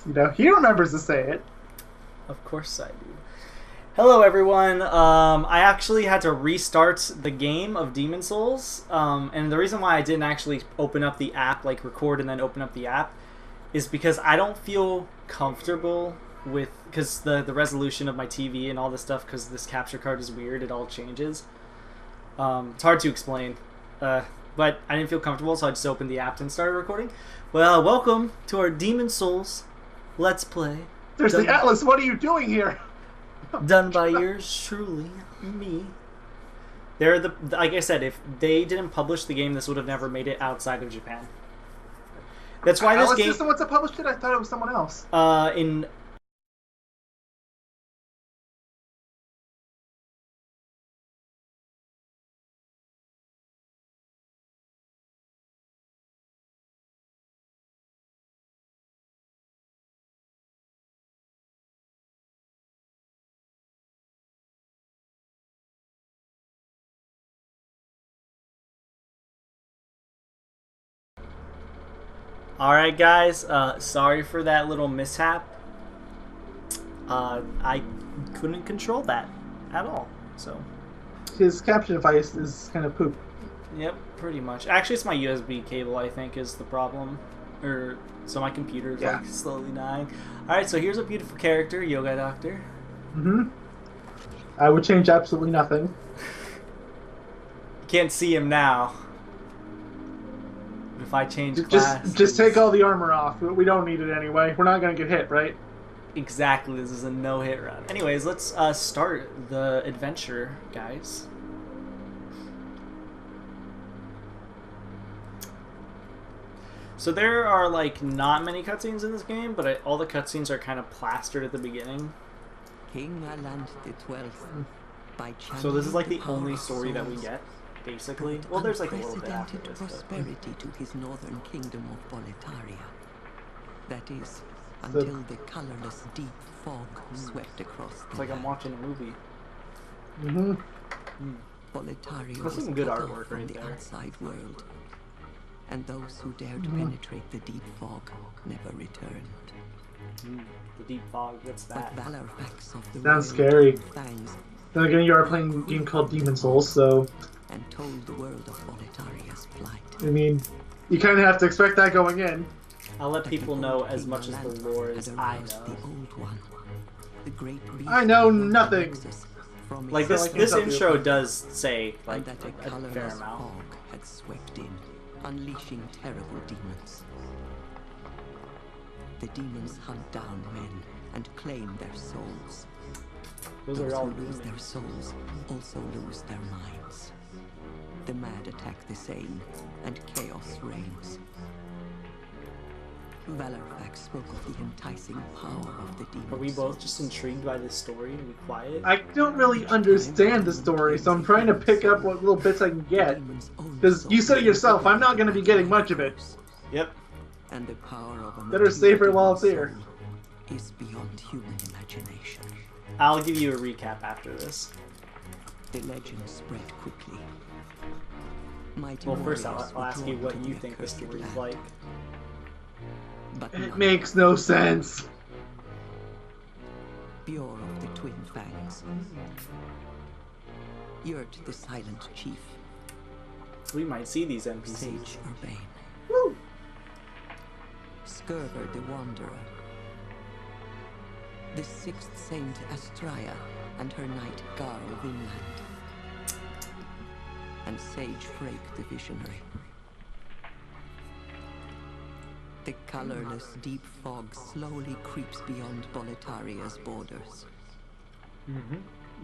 You know, he remembers to say it. Of course I do. Hello everyone. I actually had to restart the game of Demon Souls, and the reason why I didn't actually open up the app, like record and then open up the app, is because I don't feel comfortable with, because the resolution of my TV and all this stuff, because this capture card is weird, it all changes. It's hard to explain, but I didn't feel comfortable, so I just opened the app and started recording. Well, welcome to our Demon Souls Let's Play. There's the Atlas. What are you doing here? Done by yours truly, me. They're like I said, if they didn't publish the game, this would have never made it outside of Japan. That's why this game. Is the ones that published it? I thought it was someone else. In. Alright guys, sorry for that little mishap. I couldn't control that at all, so. His capture device is kind of poop. Yep, pretty much. Actually, it's my USB cable, I think, is the problem. So my computer's like slowly dying. Alright, so here's a beautiful character, Yogaidr. Mm-hmm. I would change absolutely nothing. Can't see him now. If I change class, just take all the armor off. We don't need it anyway. We're not gonna get hit, right? Exactly. This is a no-hit run. Anyways, let's start the adventure, guys. So there are like not many cutscenes in this game, but all the cutscenes are kind of plastered at the beginning. King Aland the 12th. So this is like the only story that we get. Basically, well, there's like a little bit after this, prosperity to his northern kingdom of Boletaria. That is, until the colorless deep fog swept across the It's like I'm watching a movie. Mm-hmm. Boletaria That's was some good cut artwork off from right the there. outside world, and those who dared penetrate the deep fog never returned. The deep fog. What's that? But Valorfax of the Sounds scary. Fangs Then again, you are playing a game called Demon Souls, so and told the world of Boletaria's plight. I mean, you kind of have to expect that going in. I'll let people know as much as the lore as I know. The old one, the great I know nothing. Like this intro does say like that a fair colorless amount. fog had swept in, unleashing terrible demons. The demons hunt down men and claim their souls. Those Those are all who lose demons. their souls also lose their minds. The mad attack the sane, and chaos reigns. Valorfax spoke of the enticing power of the demons. Are we both just intrigued by this story to be quiet? I don't really understand the story, so I'm trying to pick up what little bits I can get. Because you said it yourself, I'm not going to be getting much of it. Yep. And the power of a Better save it while it's here. is beyond human imagination. I'll give you a recap after this. The legend spread quickly. Mighty Well, first warriors I'll ask you were what drawn to you the think the accursed story's land. like. But It none makes no sense. pure of the twin fangs. Yurt the silent chief, We might see these NPCs. Sage Urbane, Woo! Skurver the wanderer, the sixth saint Astraea and her knight Garl Vinland, and Sage Frake the visionary. The colorless deep fog slowly creeps beyond Boletaria's borders.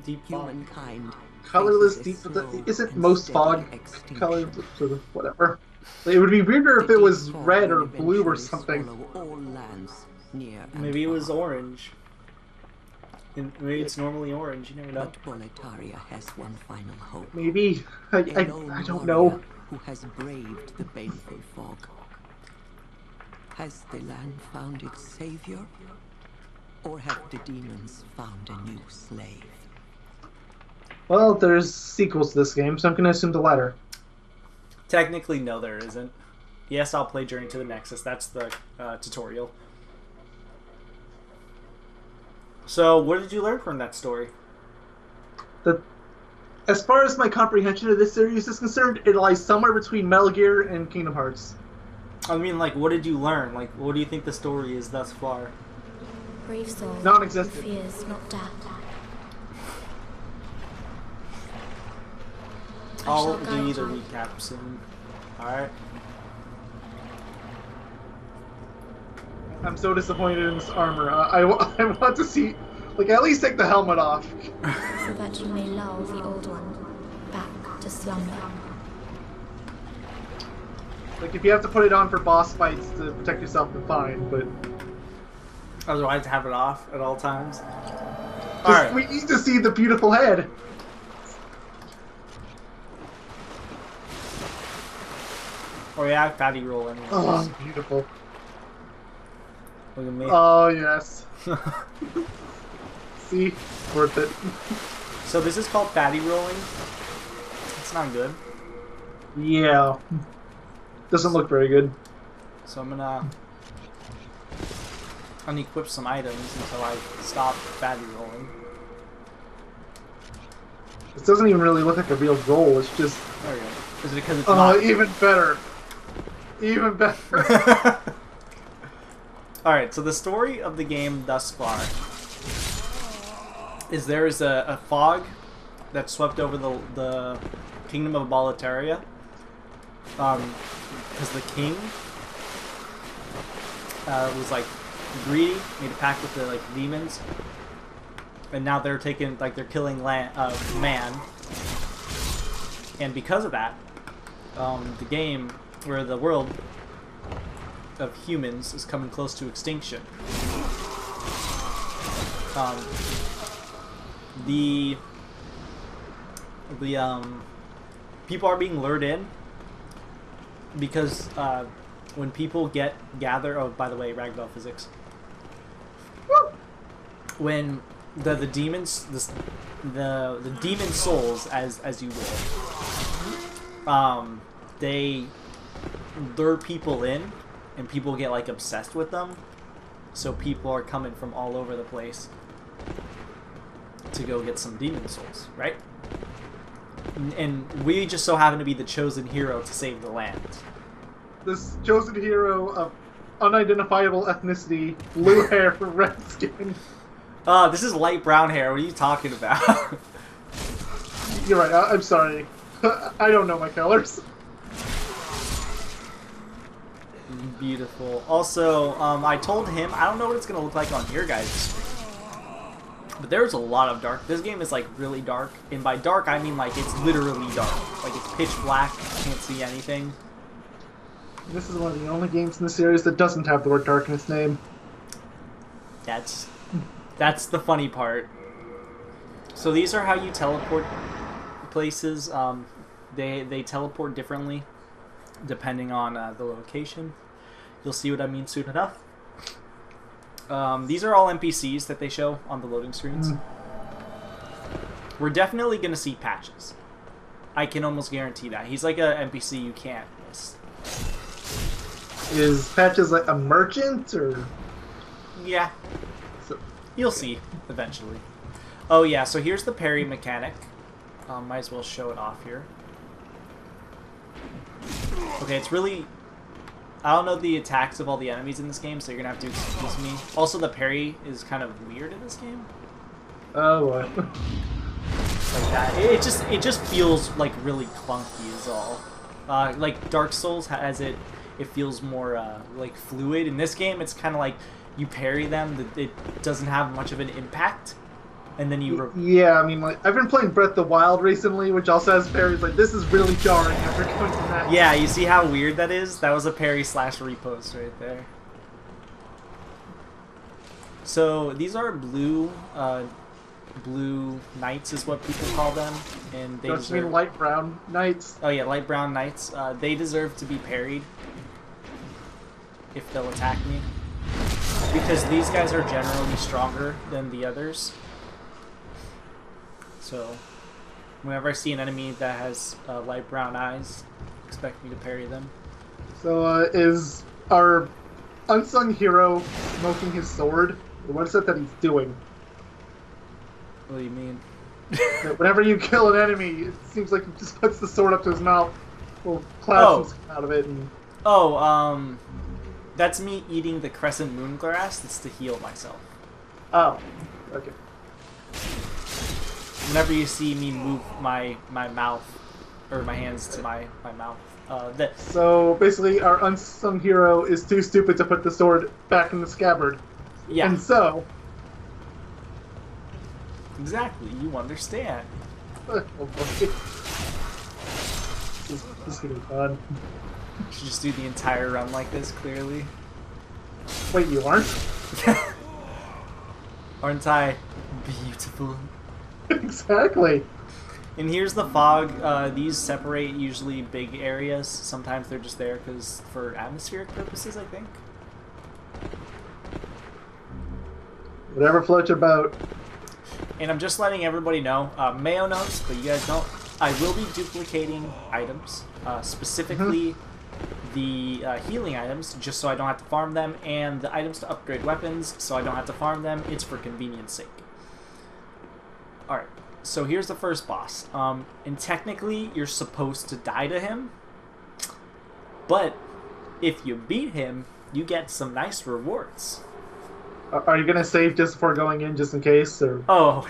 Deep fog. Humankind Colorless faces deep. a slow Isn't and most steady fog extinction. colored? Sort of whatever. It would be weirder if The it was deep fog red will or blue or eventually something. swallow all lands near and Maybe it was far. orange. Maybe it's normally orange. You never know. But Boletaria has one final hope. Maybe. A I lone don't warrior know. who has braved the baneful fog. Has the land found its savior? Or have the demons found a new slave? Well, there's sequels to this game, so I'm going to assume the latter. Technically, no, there isn't. Yes, I'll play Journey to the Nexus. That's the tutorial. So, what did you learn from that story? As far as my comprehension of this series is concerned, it lies somewhere between Metal Gear and Kingdom Hearts. I mean, like, what did you learn? Like, what do you think the story is thus far? Brave soul, Non-existent. who fears not death. I'll shall do guide the you. recap soon. Alright. I'm so disappointed in this armor. I want to see, like, at least take the helmet off. So that you may lull the old one back to slumber. Like, if you have to put it on for boss fights to protect yourself, then fine, but... Otherwise, have it off at all times. Alright. We need to see the beautiful head. Oh yeah, fatty roll anyway. Oh, beautiful. Look at me. Oh, yes. See? Worth it. So this is called fatty rolling. It's not good. Yeah. Doesn't look very good. So I'm gonna unequip some items until I stop fatty rolling. This doesn't even really look like a real roll, it's just... There we go. Is it because it's Oh, not? even better. Even better. Alright, so the story of the game thus far is there is a fog that swept over the kingdom of Boletaria. Because the king was like greedy, made a pact with the like demons, and now they're taking they're killing man, and because of that, the game or the world of humans is coming close to extinction. The people are being lured in because when people gather. Oh, by the way, ragdoll physics. Woo! When the demons, the demon souls, as you will, they lure people in, and people get like obsessed with them. So people are coming from all over the place to go get some demon souls, right? And we just so happen to be the chosen hero to save the land. This chosen hero of unidentifiable ethnicity, blue hair, red skin. This is light brown hair. What are you talking about? You're right, I'm sorry. I don't know my colors. Beautiful. Also, I told him, I don't know what it's going to look like on your guys' screen, but there's a lot of dark. This game is like really dark, and by dark I mean like it's literally dark. Like it's pitch black, you can't see anything. This is one of the only games in the series that doesn't have the word dark in its name. That's the funny part. So these are how you teleport places. They teleport differently depending on the location. You'll see what I mean soon enough. These are all NPCs that they show on the loading screens. We're definitely going to see Patches. I can almost guarantee that. He's like a NPC you can't miss. Is Patches like a merchant, or...? Yeah. So, You'll see, eventually. Oh yeah, so here's the parry mechanic. Might as well show it off here. Okay, it's really... I don't know the attacks of all the enemies in this game, so you're gonna have to excuse me. Also, the parry is kind of weird in this game. oh, what? Like that. It just feels like really clunky is all. Like Dark Souls has it feels more like fluid. In this game, it's kind of like you parry them, it doesn't have much of an impact, and then you... Yeah, I mean, like, I've been playing Breath of the Wild recently, which also has parries. Like, this is really jarring after going to that. Yeah, you see how weird that is? That was a parry slash repost right there. So these are blue knights is what people call them, and they Don't you mean light brown knights? Oh yeah, light brown knights. They deserve to be parried if they'll attack me, because these guys are generally stronger than the others. So whenever I see an enemy that has light brown eyes, expect me to parry them. So, is our unsung hero smoking his sword? What is it that he's doing? What do you mean? Whenever you kill an enemy, it seems like he just puts the sword up to his mouth, little clouds come out of it, and that's me eating the crescent moon grass. That's to heal myself. oh, okay. Whenever you see me move my mouth or my hands to my mouth, So basically, our unsung hero is too stupid to put the sword back in the scabbard. yeah, And so, exactly. You understand. oh boy. This is gonna be fun. Should just do the entire run like this. Clearly, Wait, you aren't? aren't I beautiful? Exactly. And here's the fog. These separate usually big areas. Sometimes they're just there because for atmospheric purposes, I think. Whatever floats your boat. And I'm just letting everybody know. Mayo knows, but you guys don't. I will be duplicating items, specifically the healing items, just so I don't have to farm them, and the items to upgrade weapons, so I don't have to farm them. It's for convenience sake. Alright, so here's the first boss. And technically, you're supposed to die to him, but if you beat him, you get some nice rewards. Are you gonna save just before going in, just in case? Or Oh,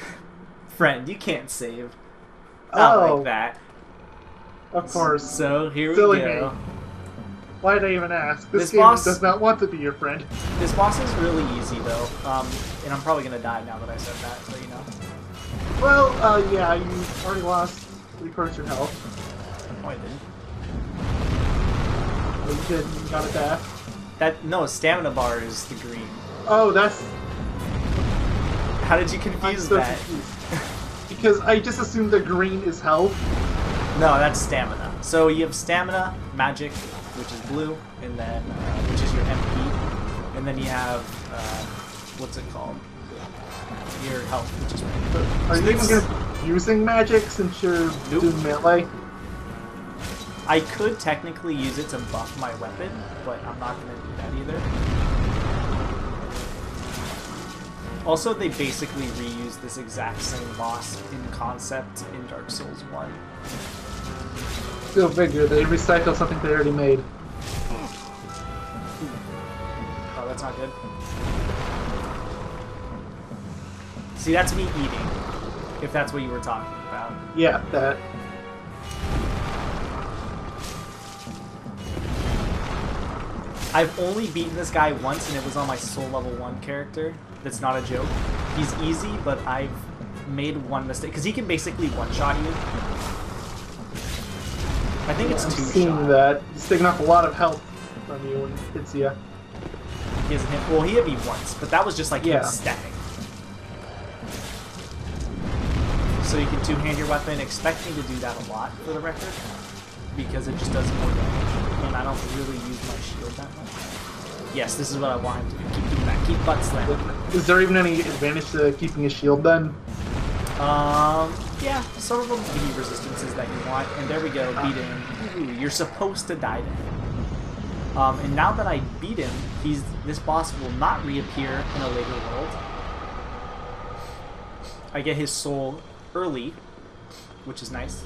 friend, you can't save. Not like that. Of course. So here Silly we go. me. Why did I even ask? This This game boss- does not want to be your friend. This boss is really easy though, and I'm probably gonna die now that I said that, so you know. Well, yeah, you already lost 3/4 your health. Oh, I didn't. Oh, you did. You got it back. No, stamina bar is the green. Oh, that's. How did you I'm confuse so that? confused. Because I just assumed the green is health. No, that's stamina. So you have stamina, magic, which is blue, and then which is your MP, and then you have what's it called? Your health, which is red. Are So you even this- going to be using magic since you're Nope. doing melee? I could technically use it to buff my weapon, but I'm not going to do that either. Also, they basically reused this exact same boss in concept in Dark Souls 1. Go figure, they recycle something they already made. Oh, that's not good. See, that's me eating, if that's what you were talking about. Yeah, that. I've only beaten this guy once, and it was on my soul level 1 character. That's not a joke. He's easy, but I've made one mistake. Because he can basically one-shot you. I think it's I'm two-shot. seeing that. He's taking off a lot of health from you when he hits you. He hasn't hit... Well, he hit me once, but that was just like Yeah. him stepping. So you can two-hand your weapon. Expect me to do that a lot, for the record. Because it just does more damage. And I don't really use my shield that much. Yes, this is what I want him to do. Keep doing that. Keep butt slamming. Is there even any advantage to keeping a shield then? Yeah, some of them give you resistances that you want, and there we go, beat him. Ooh, you're supposed to die to him. And now that I beat him, this boss will not reappear in a later world. I get his soul early, which is nice.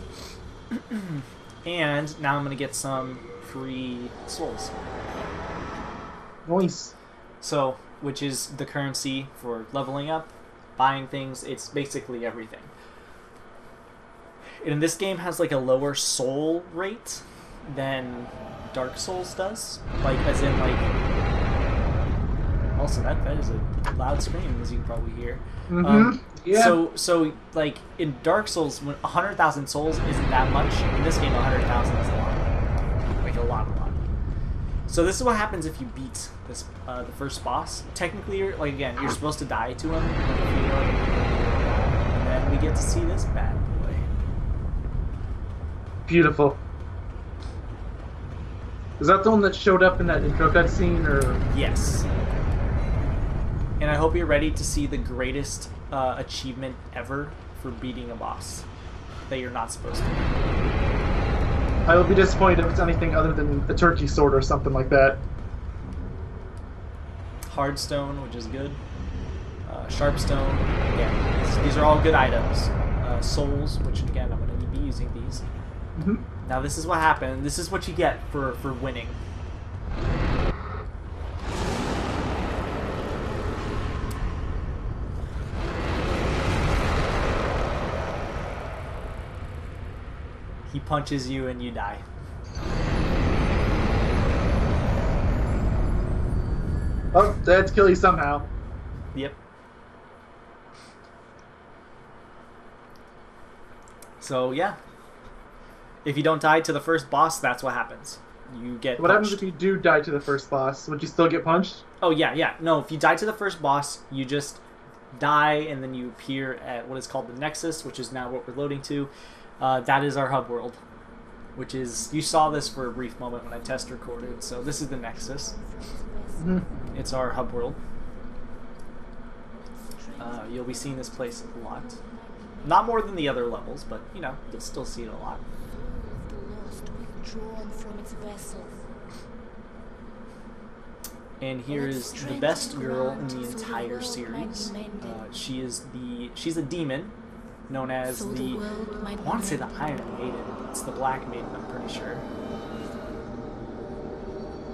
And now I'm gonna get some free souls. Nice. So, which is the currency for leveling up, buying things, it's basically everything. And this game has like a lower soul rate than Dark Souls does. Like, as in like... Also, that is a loud scream, as you can probably hear. Yeah. So, like, in Dark Souls, when 100,000 souls isn't that much, in this game 100,000 is a lot. Like, a lot. So this is what happens if you beat this the first boss. Technically, like again, you're supposed to die to him, and then we get to see this bad boy. Beautiful. Is that the one that showed up in that intro cutscene, or? Yes. And I hope you're ready to see the greatest achievement ever for beating a boss that you're not supposed to. I will be disappointed if it's anything other than a turkey sword or something like that. Hardstone, which is good. Sharpstone. Again, these are all good items. Souls, which again, I'm going to be using these. Mm-hmm. Now this is what happened. This is what you get for winning. He punches you and you die. Oh, they had to kill you somehow. Yep. So yeah, if you don't die to the first boss, that's what happens. You get What happens if you do die to the first boss? Would you still get punched? Oh yeah. No, if you die to the first boss, you just die and then you appear at what is called the Nexus, which is now what we're loading to. That is our hub world, which is, you saw this for a brief moment when I test recorded. So this is the Nexus. Mm-hmm. It's our hub world. You'll be seeing this place a lot. Not more than the other levels, but, you know, you'll still see it a lot. And here is the best girl in the entire series. She's a demon, known as the, I want to say the Iron Maiden. It's the Black Maiden, I'm pretty sure.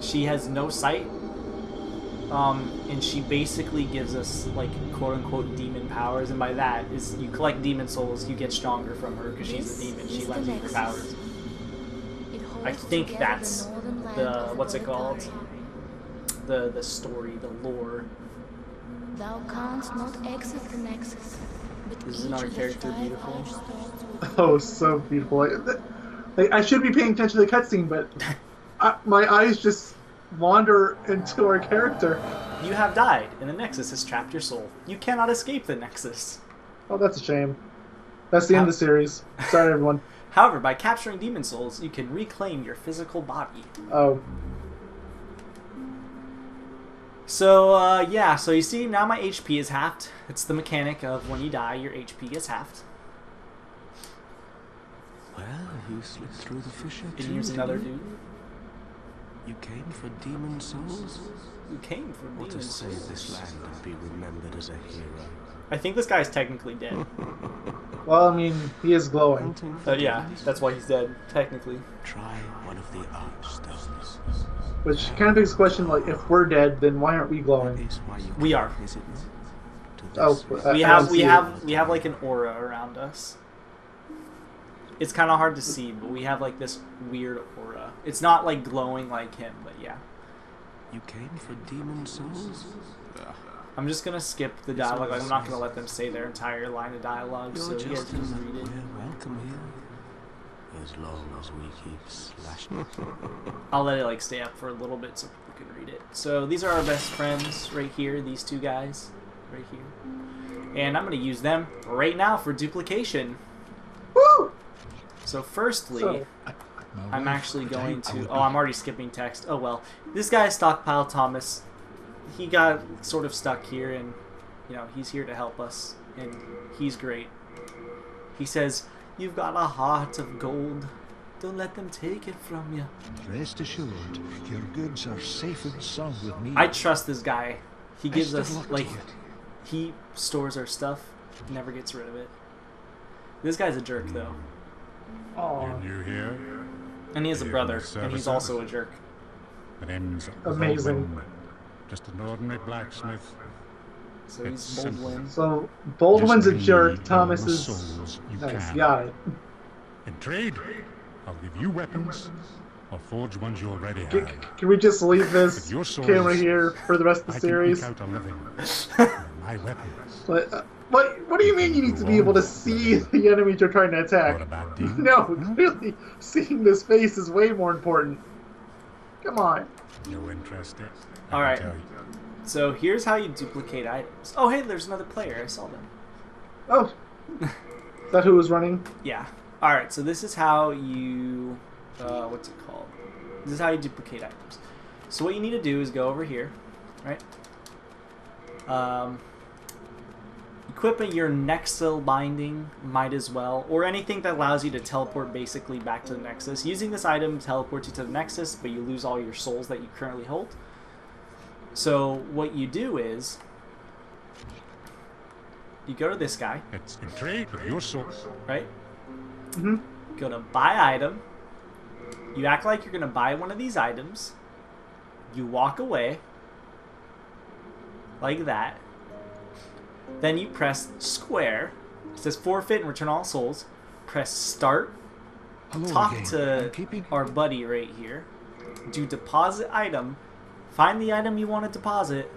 She has no sight. And she basically gives us, like, quote-unquote demon powers, and by that is you collect demon souls, you get stronger from her because she's a demon. She lends you her powers. I think that's the, what's it called? The story, the lore. Thou canst not exit the Nexus. Isn't our character beautiful? Oh, so beautiful. I should be paying attention to the cutscene, but my eyes just wander into our character. You have died, and the Nexus has trapped your soul. You cannot escape the Nexus. Oh, that's a shame. That's the end of the series. Sorry, everyone. However, by capturing demon souls, you can reclaim your physical body. Oh. So, yeah, so you see, now my HP is halved. It's the mechanic of when you die, your HP gets halved. Well, you slipped through the fissure too. And here's another dude. You came for demon souls? You came for demon souls. Or to save this land and be remembered as a hero? I think this guy's technically dead. Well, I mean, he is glowing. Yeah, that's why he's dead, technically. Try one of the archstones. Which kind of begs the question, like, if we're dead, then why aren't we glowing? We are. Oh, we have like an aura around us. It's kind of hard to see, but we have like this weird aura. It's not like glowing like him, but yeah. You came for demon souls? I'm just gonna skip the dialogue. I'm not gonna let them say their entire line of dialogue, so you guys can read it. We're welcome here, as long as we keep slashing. I'll let it like stay up for a little bit so people can read it. So these are our best friends right here. These two guys right here, and I'm gonna use them right now for duplication. Woo! So firstly, I'm actually going to... Oh, I'm already skipping text. Oh, well. This guy, Stockpile Thomas, he got sort of stuck here, and, you know, he's here to help us, and he's great. He says, "You've got a heart of gold. Don't let them take it from you." Rest assured, your goods are safe and sound with me. I trust this guy. He gives Best of us, luck like... to you. He stores our stuff, never gets rid of it. This guy's a jerk, though. Aw. You're new here. And he has a brother, and he's also a jerk. My name's Amazing. Baldwin. Just an ordinary blacksmith. So he's It's simple. Baldwin. So, Baldwin's a Just jerk, need Thomas all the is... souls you Nice, can. got it. In trade, I'll give you weapons. I'll forge ones you already Can, have. can we just leave this With your swords, camera here for the rest of the I series? can eke out a living. My weapons. What do you mean you need to be able to see the enemies you're trying to What attack? about demons? No, clearly seeing this face is way more important. Come on. No interest in. All right. Tell you. So here's how you duplicate items. Oh, hey, there's another player. I saw them. Oh. Is that who was running? Yeah. All right. So this is how you, what's it called? This is how you duplicate items. So what you need to do is go over here, right? Equipping your Nexil binding might as well, or anything that allows you to teleport basically back to the Nexus. Using this item teleports you to the Nexus, but you lose all your souls that you currently hold. So what you do is you go to this guy, It's in trade with your soul. right? Mm-hmm. Go to buy item. You act like you're going to buy one of these items. You walk away. Like that. Then you press square. It says forfeit and return all souls. Press start. Hello Talk again. to I'm keeping... our buddy right here. Do deposit item. Find the item you want to deposit.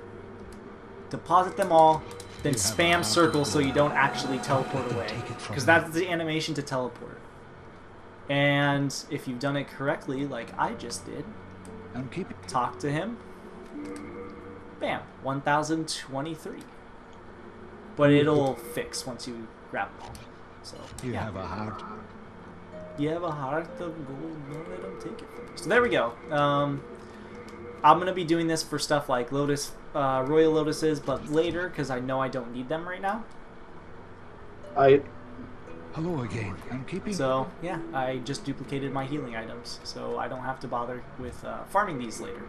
Deposit them all. Then spam circle so you don't actually teleport away. Because that's the animation to teleport. And if you've done it correctly, like I just did, I'm keeping... talk to him. Bam, 1023. But it'll fix once you grab them all. So You yeah. have a heart. You have a heart of gold, don't let them take it from you. So there we go. I'm gonna be doing this for stuff like Lotus, Royal Lotuses, but later because I know I don't need them right now. Hello again. I'm keeping... So yeah, I just duplicated my healing items, so I don't have to bother with farming these later.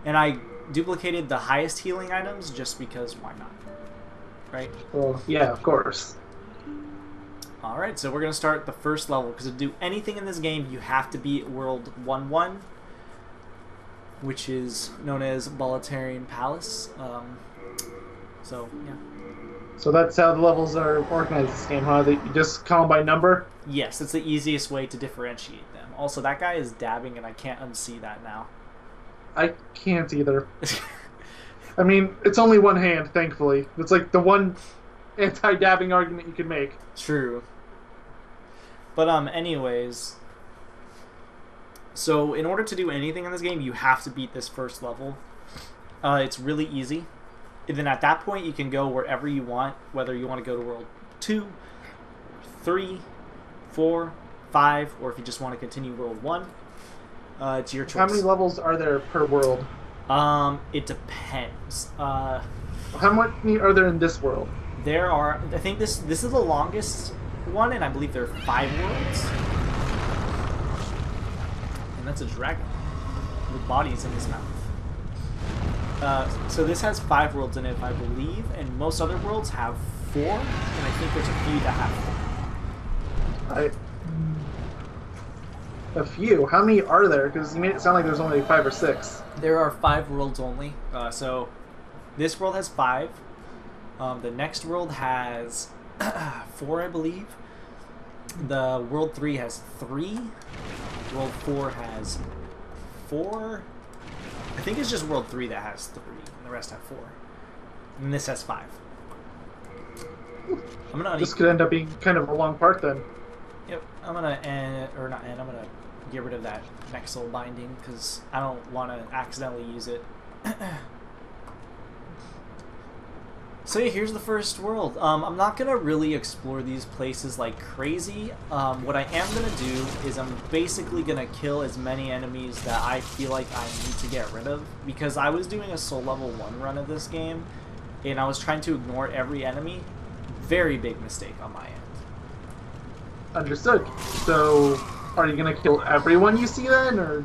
And I duplicated the highest healing items just because why not, right? Well, yeah, of course. Alright, so we're going to start the first level, because to do anything in this game, you have to be at World 1-1, which is known as Bolitarian Palace. So, yeah. So that's how the levels are organized in this game, huh? You just call them by number? Yes, it's the easiest way to differentiate them. Also, that guy is dabbing, and I can't unsee that now. I can't either. I mean, it's only one hand, thankfully. It's like the one anti-dabbing argument you can make. True. But anyways, so in order to do anything in this game, you have to beat this first level. It's really easy. And then at that point, you can go wherever you want, whether you want to go to World 2, 3, 4, 5, or if you just want to continue World 1. It's your choice. How many levels are there per world? It depends. How many are there in this world? There are, I think this is the longest one, and I believe there are 5 worlds. And that's a dragon with bodies in his mouth. So this has 5 worlds in it, I believe, and most other worlds have 4, and I think there's a few that have 4. A few. How many are there? Because you made it sound like there's only 5 or 6. There are 5 worlds only. So this world has 5. The next world has 4, I believe. The World 3 has 3. World 4 has 4. I think it's just World 3 that has 3, and the rest have 4. And this has 5. I'm gonna This could end up being kind of a long part then. Yep, I'm gonna I'm gonna get rid of that Mexel binding because I don't want to accidentally use it. So yeah, here's the first world. I'm not gonna really explore these places like crazy. What I am gonna do is I'm basically gonna kill as many enemies that I feel like I need to get rid of, because I was doing a soul level 1 run of this game and I was trying to ignore every enemy. Very big mistake on my end. Understood. So, are you gonna kill everyone you see then, or?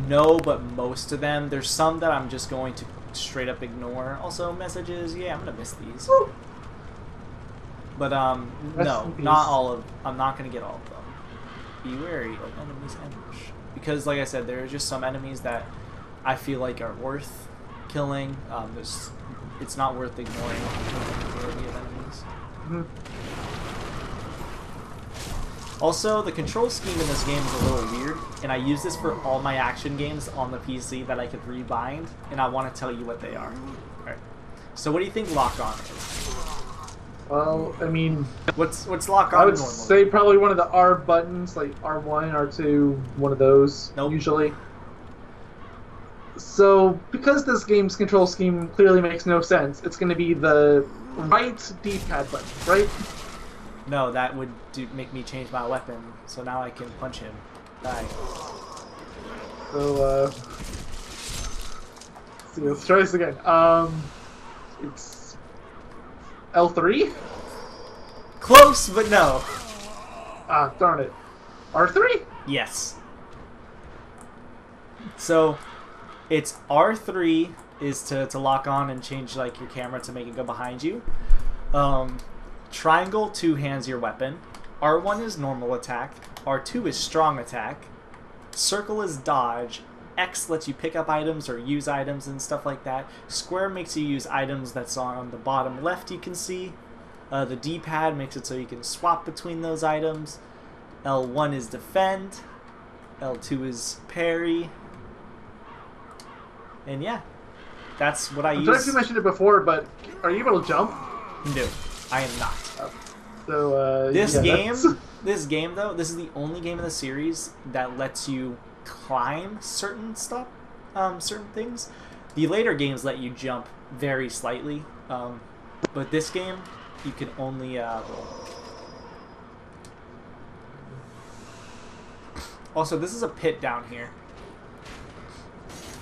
No, but most of them. There's some that I'm just going to straight up ignore. Also, messages. Yeah, I'm gonna miss these. Woo! But no, not all of. I'm not gonna get all of them. Be wary of enemies' ambush, because, like I said, there are just some enemies that I feel like are worth killing. It's not worth ignoring the majority of enemies. Mm-hmm. Also, the control scheme in this game is a little weird, and I use this for all my action games on the PC that I could rebind, and I want to tell you what they are. Alright. So what do you think lock on is? Well, I mean, What's lock on I would normally? say probably one of the R buttons, like R1, R2, one of those, Nope. usually. So, because this game's control scheme clearly makes no sense, it's going to be the right D-pad button, right? No, that would make me change my weapon, so now I can punch him. Die. So, let's try this again. It's L3? Close, but no. Ah, darn it. R3? Yes. So, it's R3 is to lock on and change like your camera to make it go behind you. Triangle two-hands your weapon. R1 is normal attack. R2 is strong attack. Circle is dodge. X lets you pick up items or use items and stuff like that. Square makes you use items that's on the bottom left, you can see. The D-pad makes it so you can swap between those items. L1 is defend. L2 is parry. And yeah, that's what I use. I don't know if you mentioned it before, but are you able to jump? No, I am not. So This yeah, game though, this is the only game in the series that lets you climb certain stuff, certain things. The later games let you jump very slightly, but this game you can only roll. Also, this is a pit down here.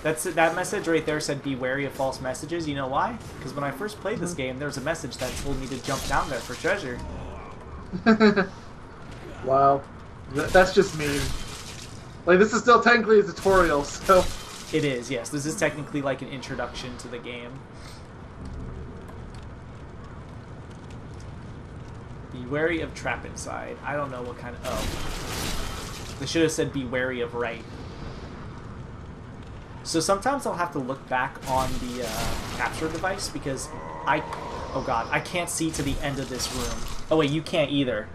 That message right there said be wary of false messages. You know why? Because when I first played this game, there was a message that told me to jump down there for treasure. Wow. That's just mean. Like, this is still technically a tutorial, so... It is, yes. This is technically like an introduction to the game. Be wary of trap inside. I don't know what kind of... Oh. They should have said be wary of right. So sometimes I'll have to look back on the capture device because oh god, I can't see to the end of this room. Oh wait, you can't either.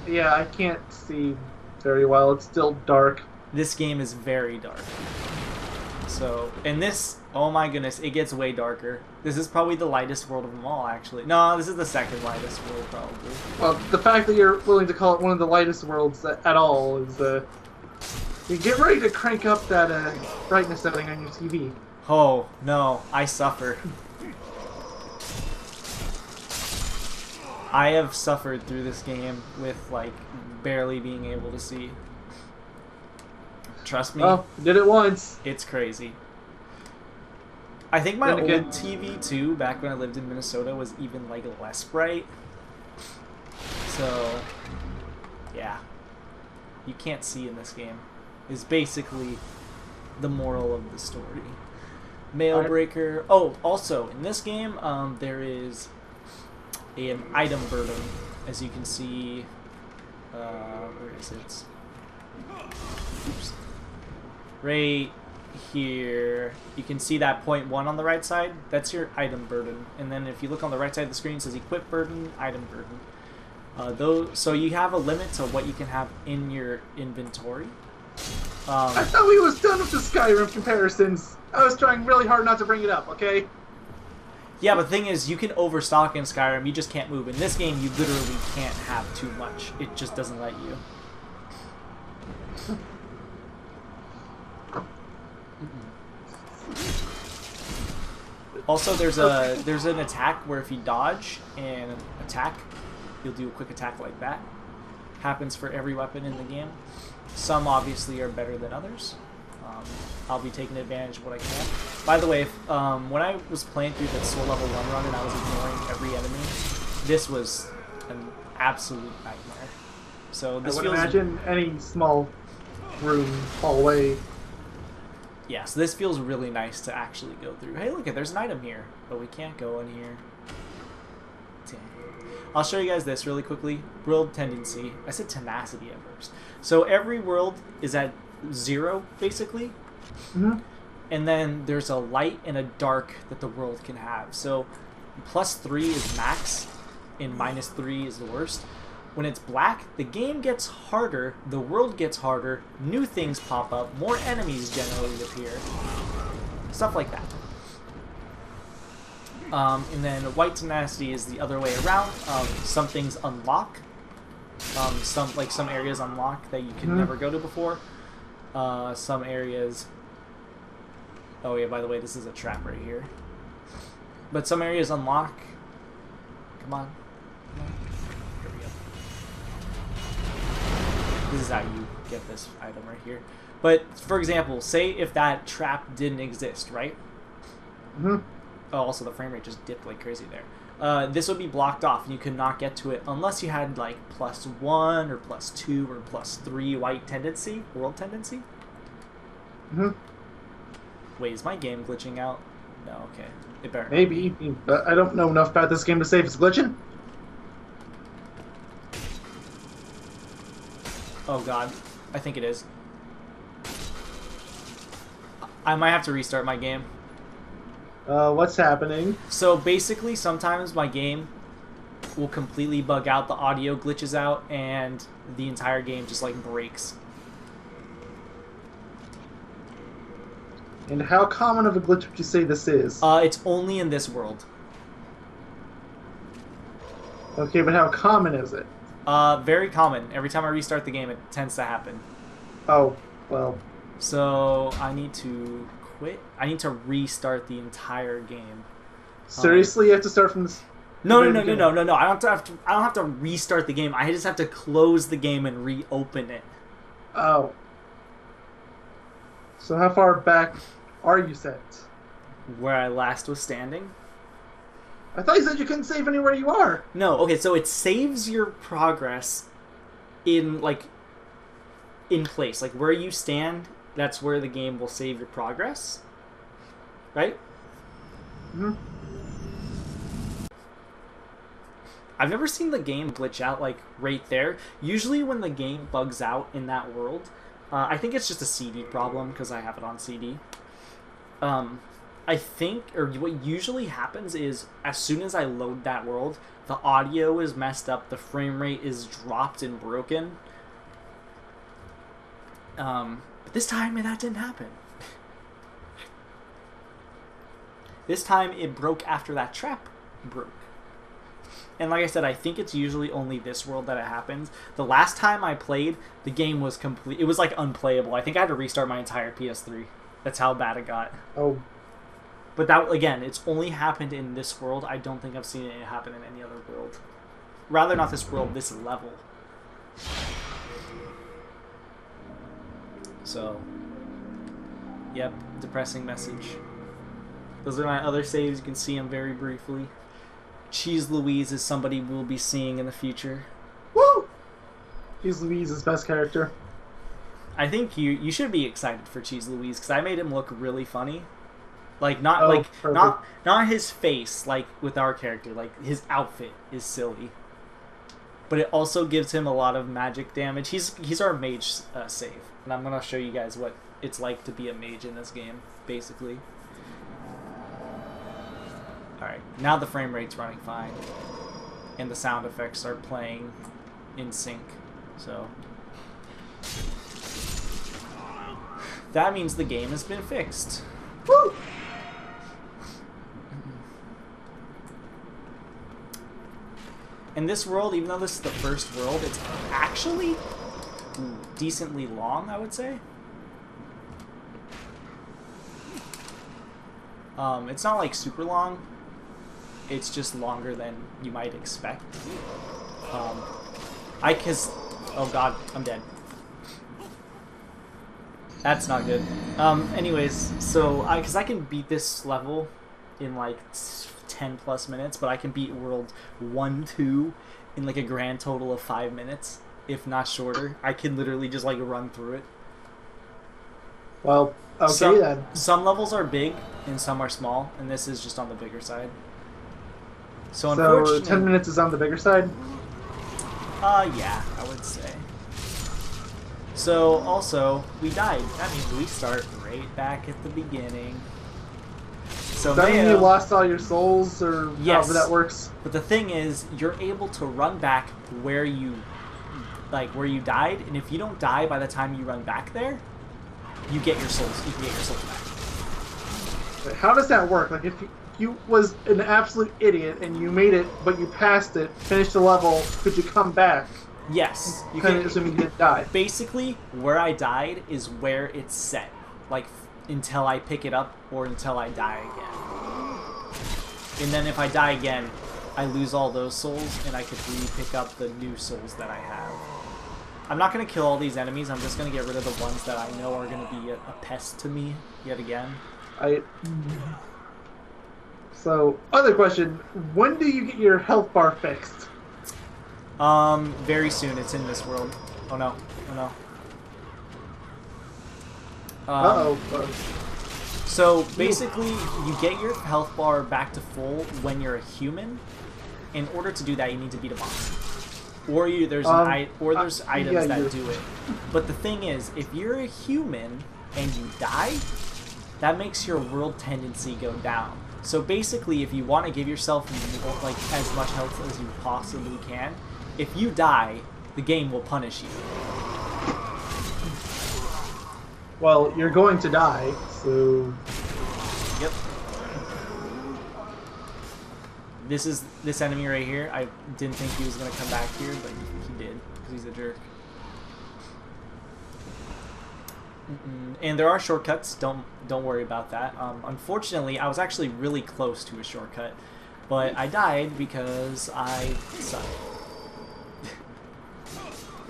Yeah, I can't see very well. It's still dark. This game is very dark. So, and this, oh my goodness, it gets way darker. This is probably the lightest world of them all, actually. No, this is the second lightest world, probably. Well, the fact that you're willing to call it one of the lightest worlds at all is, you get ready to crank up that brightness setting on your TV. Oh, no, I suffer. I have suffered through this game with, like, barely being able to see. Trust me. Oh, did it once. It's crazy. I think my old TV, too, back when I lived in Minnesota, was even, like, less bright. So, yeah. You can't see in this game. Is basically the moral of the story. Mailbreaker. Oh, also, in this game, there is an item burden, as you can see. Where is it? Oops. Right here. You can see that .1 on the right side. That's your item burden. And then if you look on the right side of the screen, it says equip burden, item burden. So you have a limit to what you can have in your inventory. I thought we was done with the Skyrim comparisons. I was trying really hard not to bring it up, okay? Yeah, but the thing is, you can overstock in Skyrim, you just can't move. In this game, you literally can't have too much. It just doesn't let you. Also, there's an attack where if you dodge and attack, you'll do a quick attack like that. Happens for every weapon in the game. Some obviously are better than others. I'll be taking advantage of what I can. By the way, if, when I was playing through the Soul Level 1 run and I was ignoring every enemy, this was an absolute nightmare. So this I would imagine any small room, hallway. Yeah, so this feels really nice to actually go through. Hey, look, there's an item here, but we can't go in here. Dang. I'll show you guys this really quickly. World tendency. I said tenacity at first. So every world is at 0, basically. Mm-hmm. And then there's a light and a dark that the world can have. So +3 is max, and -3 is the worst. When it's black, the game gets harder, the world gets harder, new things pop up, more enemies generally appear. Stuff like that. And then white tenacity is the other way around. Some things unlock. Some areas unlock that you can never go to before. Some areas... Oh yeah, by the way, this is a trap right here. But some areas unlock... Come on. Here we go. This is how you get this item right here. But, for example, say if that trap didn't exist, right? Mm-hmm. Oh, also the frame rate just dipped like crazy there. This would be blocked off, and you could not get to it unless you had like +1 or +2 or +3 white tendency, world tendency. Mm-hmm. Wait, is my game glitching out? No, okay. It better not Maybe, but I don't know enough about this game to say if it's glitching. Oh god. I think it is. I might have to restart my game. What's happening? So basically, sometimes my game will completely bug out, the audio glitches out, and the entire game just like breaks. And how common of a glitch would you say this is? It's only in this world. Okay, but how common is it? Very common. Every time I restart the game, it tends to happen. Oh, well. So I need to quit. I need to restart the entire game. Seriously, you have to start from this. No. I don't have to restart the game. I just have to close the game and reopen it. Oh. So how far back are you set? Where I last was standing. I thought you said you couldn't save anywhere you are. No, okay, so it saves your progress in, like, in place. Like, where you stand, that's where the game will save your progress. Right? Mm-hmm. I've never seen the game glitch out, like, right there. Usually when the game bugs out in that world, I think it's just a CD problem, because I have it on CD. I think, or what usually happens is, as soon as I load that world, the audio is messed up, the frame rate is dropped and broken. But this time, that didn't happen. This time, it broke after that trap broke. And like I said, I think it's usually only this world that it happens. The last time I played, the game was complete. It was, like, unplayable. I think I had to restart my entire PS3. That's how bad it got. Oh. But that, again, it's only happened in this world. I don't think I've seen it happen in any other world. Rather not this world, this level. So, yep, depressing message. Those are my other saves. You can see them very briefly. Cheese Louise is somebody we'll be seeing in the future. Woo! Cheese Louise is best character. I think you should be excited for Cheese Louise, because I made him look really funny. Like, not his face, like, with our character. Like, his outfit is silly. But it also gives him a lot of magic damage. He's our mage save. And I'm going to show you guys what it's like to be a mage in this game, basically. Alright, now the frame rate's running fine. And the sound effects are playing in sync. So that means the game has been fixed. Woo! In this world, even though this is the first world, it's actually decently long, I would say. It's not like super long. It's just longer than you might expect. Oh god, I'm dead. That's not good. Anyways, so because I can beat this level in like 10 plus minutes, but I can beat world 1, 2 in like a grand total of 5 minutes, if not shorter. I can literally just like run through it. Well, okay then. Some levels are big and some are small, and this is just on the bigger side. So unfortunately, 10 minutes is on the bigger side? Yeah, I would say. So, also, we died. That means we start right back at the beginning. So does that mean you lost all your souls, or yes, however that works? But the thing is, you're able to run back where you died, and if you don't die by the time you run back there, you get your souls. You can get your souls back. Wait, how does that work? Like, if you was an absolute idiot and you made it, but you passed it, finished the level, could you come back? Yes. You can, assuming you didn't die. Basically, where I died is where it's set. Like, until I pick it up or until I die again. And then if I die again, I lose all those souls and I could re-pick up the new souls that I have. I'm not going to kill all these enemies. I'm just going to get rid of the ones that I know are going to be a pest to me yet again. So, other question. When do you get your health bar fixed? Very soon. It's in this world. Oh no. Oh no. So basically, you get your health bar back to full when you're a human. In order to do that, you need to beat a boss. Or there's items that you're- do it. But the thing is, if you're a human and you die, that makes your world tendency go down. So basically, if you want to give yourself like as much health as you possibly can, if you die, the game will punish you. Well, you're going to die, so... Yep. This enemy right here. I didn't think he was gonna come back here, but he did because he's a jerk. And there are shortcuts. Don't worry about that. Unfortunately, I was actually really close to a shortcut, but I died because I suck.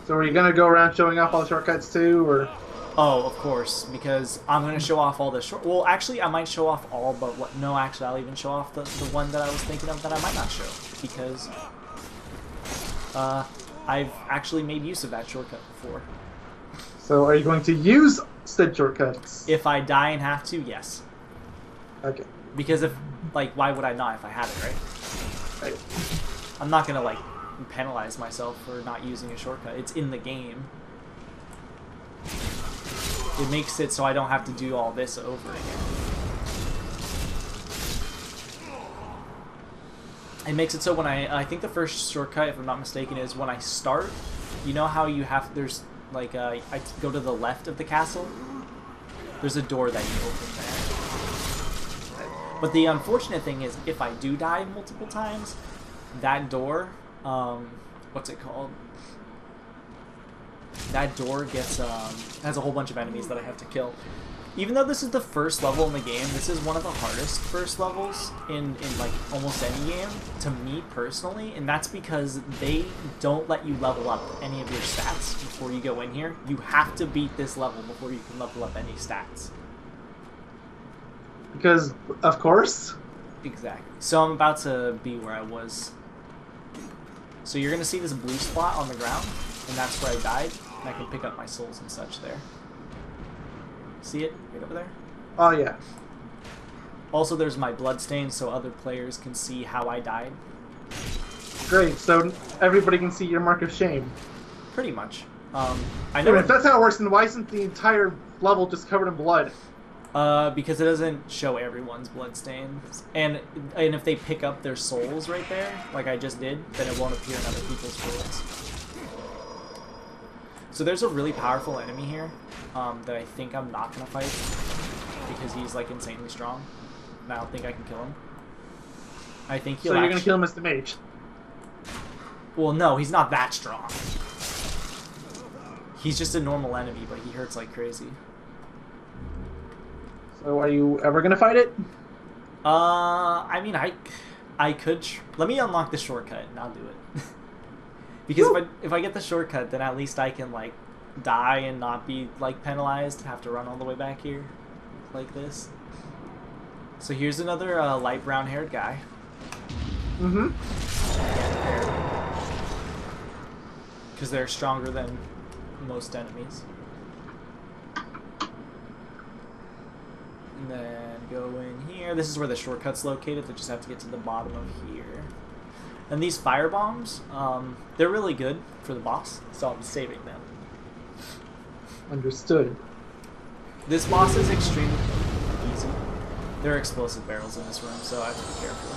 So are you gonna go around showing off all the shortcuts too, or? Oh, of course, because I'm gonna show off all the short. Well, actually, I might show off all, but what? No, actually, I'll even show off the one that I was thinking of that I might not show because I've actually made use of that shortcut before. So are you going to use said shortcuts? If I die and have to, yes. Okay. Because if why would I not if I had it, right? Right. I'm not gonna penalize myself for not using a shortcut. It's in the game. It makes it so I don't have to do all this over again. It makes it so when I think the first shortcut, if I'm not mistaken, is when I start. You know how you have there's I go to the left of the castle. There's a door that you open there. But the unfortunate thing is, if I do die multiple times, that door, what's it called? That door gets has a whole bunch of enemies that I have to kill. Even though this is the first level in the game, this is one of the hardest first levels in almost any game, to me personally, and that's because they don't let you level up any of your stats before you go in here. You have to beat this level before you can level up any stats. Because, of course. Exactly. So I'm about to be where I was. So you're going to see this blue spot on the ground, and that's where I died, and I can pick up my souls and such there. See it right over there? Oh, yeah. Also, there's my blood stain so other players can see how I died. Great, so everybody can see your mark of shame. Pretty much. I Wait, know if that's how it works, then why isn't the entire level just covered in blood? because it doesn't show everyone's blood stains. And if they pick up their souls right there, like I just did, then it won't appear in other people's souls. So there's a really powerful enemy here that I think I'm not going to fight because he's insanely strong. And I don't think I can kill him. I think he'll So you're going to kill him as the mage? Well, no, he's not that strong. He's just a normal enemy, but he hurts like crazy. So are you ever going to fight it? I mean, I could... Let me unlock the shortcut and I'll do it. Because if I get the shortcut, then at least I can die and not be penalized, have to run all the way back here like this. So here's another light brown haired guy. Mm-hmm. Because they're stronger than most enemies. And then go in here. This is where the shortcut's located. They just have to get to the bottom of here. And these fire bombs, they're really good for the boss, so I'm saving them. Understood. This boss is extremely easy. There are explosive barrels in this room, so I have to be careful.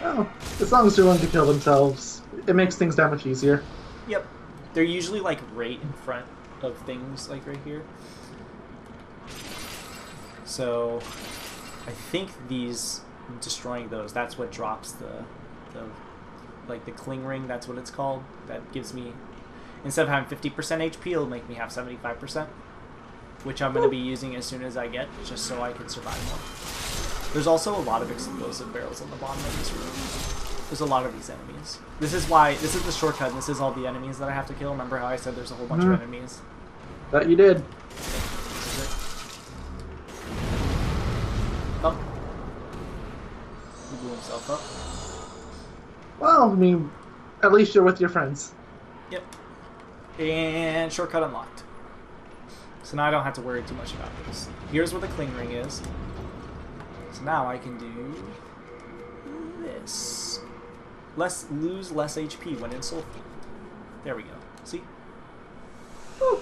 Oh, as long as they're willing to kill themselves, it makes things that much easier. Yep. They're usually right in front of things right here. So I think destroying those, that's what drops the cling ring, that's what it's called. That gives me, instead of having 50% HP, it'll make me have 75%, which I'm going to be using as soon as I get, just so I can survive more. There's also a lot of explosive barrels on the bottom of this room. There's a lot of these enemies. This is the shortcut, and this is all the enemies that I have to kill. Remember how I said there's a whole bunch of enemies? That you did. This is it. Oh. He blew himself up. Well, I mean, at least you're with your friends. Yep. And shortcut unlocked. So now I don't have to worry too much about this. Here's where the cling ring is. So now I can do this. Lose less HP when in soul food. There we go. See? Woo.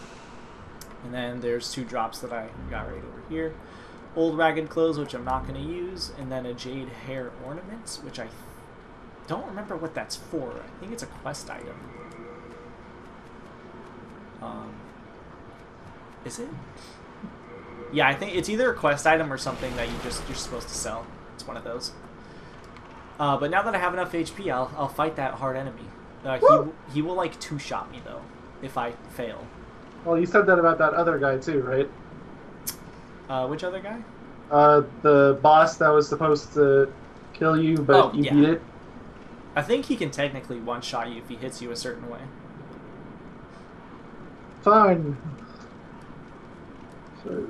And then there's 2 drops that I got right over here. Old ragged clothes, which I'm not going to use, and then a jade hair ornament, which I don't remember what that's for. I think it's a quest item. Is it? Yeah, I think it's either a quest item or something that you're supposed to sell. It's one of those. But now that I have enough HP, I'll fight that hard enemy. He will like 2-shot me though if I fail. Well, you said that about that other guy too, right? Which other guy? The boss that was supposed to kill you, but you beat it. I think he can technically 1-shot you if he hits you a certain way. Fine. So...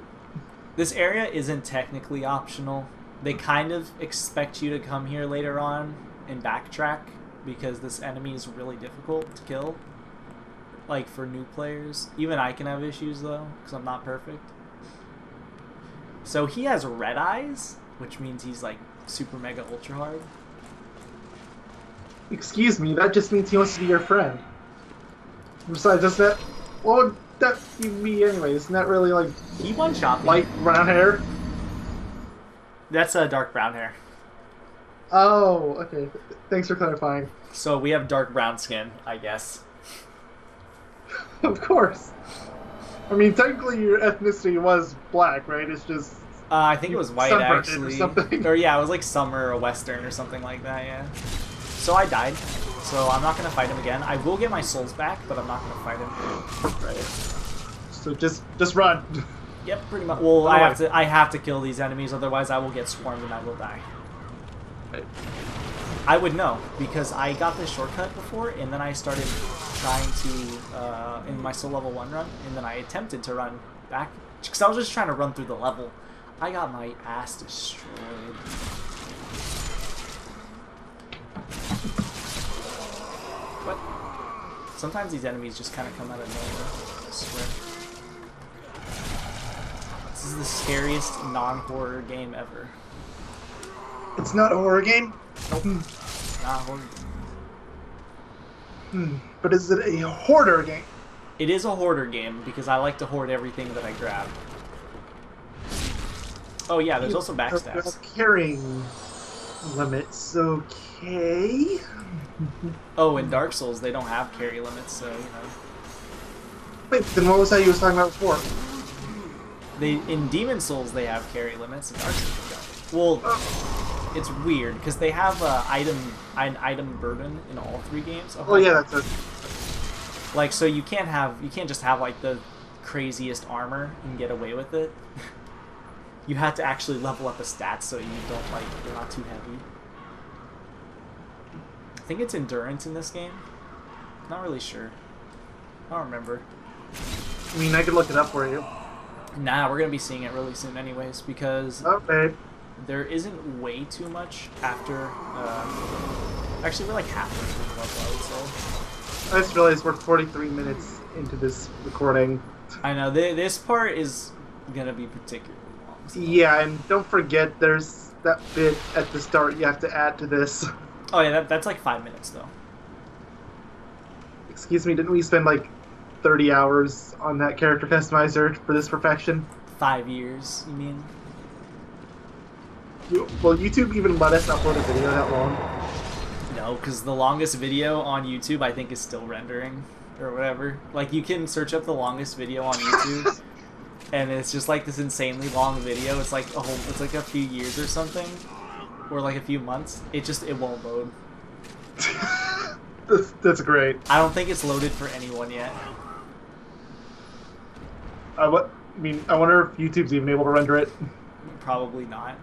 This area isn't technically optional. They kind of expect you to come here later on and backtrack because this enemy is really difficult to kill. Like for new players. Even I can have issues though, because I'm not perfect. So he has red eyes, which means he's like super mega ultra hard. Excuse me, that just means he wants to be your friend. Besides, doesn't that... What would that be anyway? Isn't that really like... He 1-shot me. Light brown hair? That's dark brown hair. Oh, okay. Thanks for clarifying. So we have dark brown skin, I guess. Of course. I mean, technically your ethnicity was black, right? It's just... I think it was white, actually. Or something. Or yeah, it was like summer or western or something like that, yeah. So I died. So I'm not going to fight him again. I will get my souls back, but I'm not going to fight him. Right. So just run. Yep, pretty much. Well, I have to kill these enemies, otherwise I will get swarmed and I will die. Right. I would know, because I got this shortcut before, and then I started trying to, in my soul level 1 run, and then I attempted to run back, because I was just trying to run through the level. I got my ass destroyed. What? Sometimes these enemies just kind of come out of nowhere, I swear. This is the scariest non-horror game ever. It's not a horror game? Nope. Not a horror game. But is it a hoarder game? It is a hoarder game, because I like to hoard everything that I grab. Oh yeah, there's also backstabs. Carrying limits, okay. Oh, in Dark Souls, they don't have carry limits, so, you know. Wait, then what was that you was talking about before? In Demon Souls, they have carry limits, in Dark Souls, they don't. Well, it's weird, because they have an item burden in all 3 games. Oh, yeah, that's it. Like, so you can't just have, like, the craziest armor and get away with it. You have to actually level up the stats so you don't, like, you're not too heavy. I think it's endurance in this game. Not really sure. I don't remember. I mean, I could look it up for you. Nah, we're gonna be seeing it really soon anyways, because there isn't way too much after, actually we're like halfway through the level, I would say. I just realized we're 43 minutes into this recording. I know, this part is gonna be particularly long. So. Yeah, and don't forget there's that bit at the start you have to add to this. Oh yeah, that's like 5 minutes though. Excuse me, didn't we spend like 30 hours on that character customizer for this perfection? 5 years, you mean? Well, YouTube even let us upload a video that long? No, because the longest video on YouTube I think is still rendering, or whatever. Like, you can search up the longest video on YouTube, and it's just like this insanely long video. It's like a few years or something, or like a few months. It won't load. That's great. I don't think it's loaded for anyone yet. I wonder if YouTube's even able to render it. Probably not.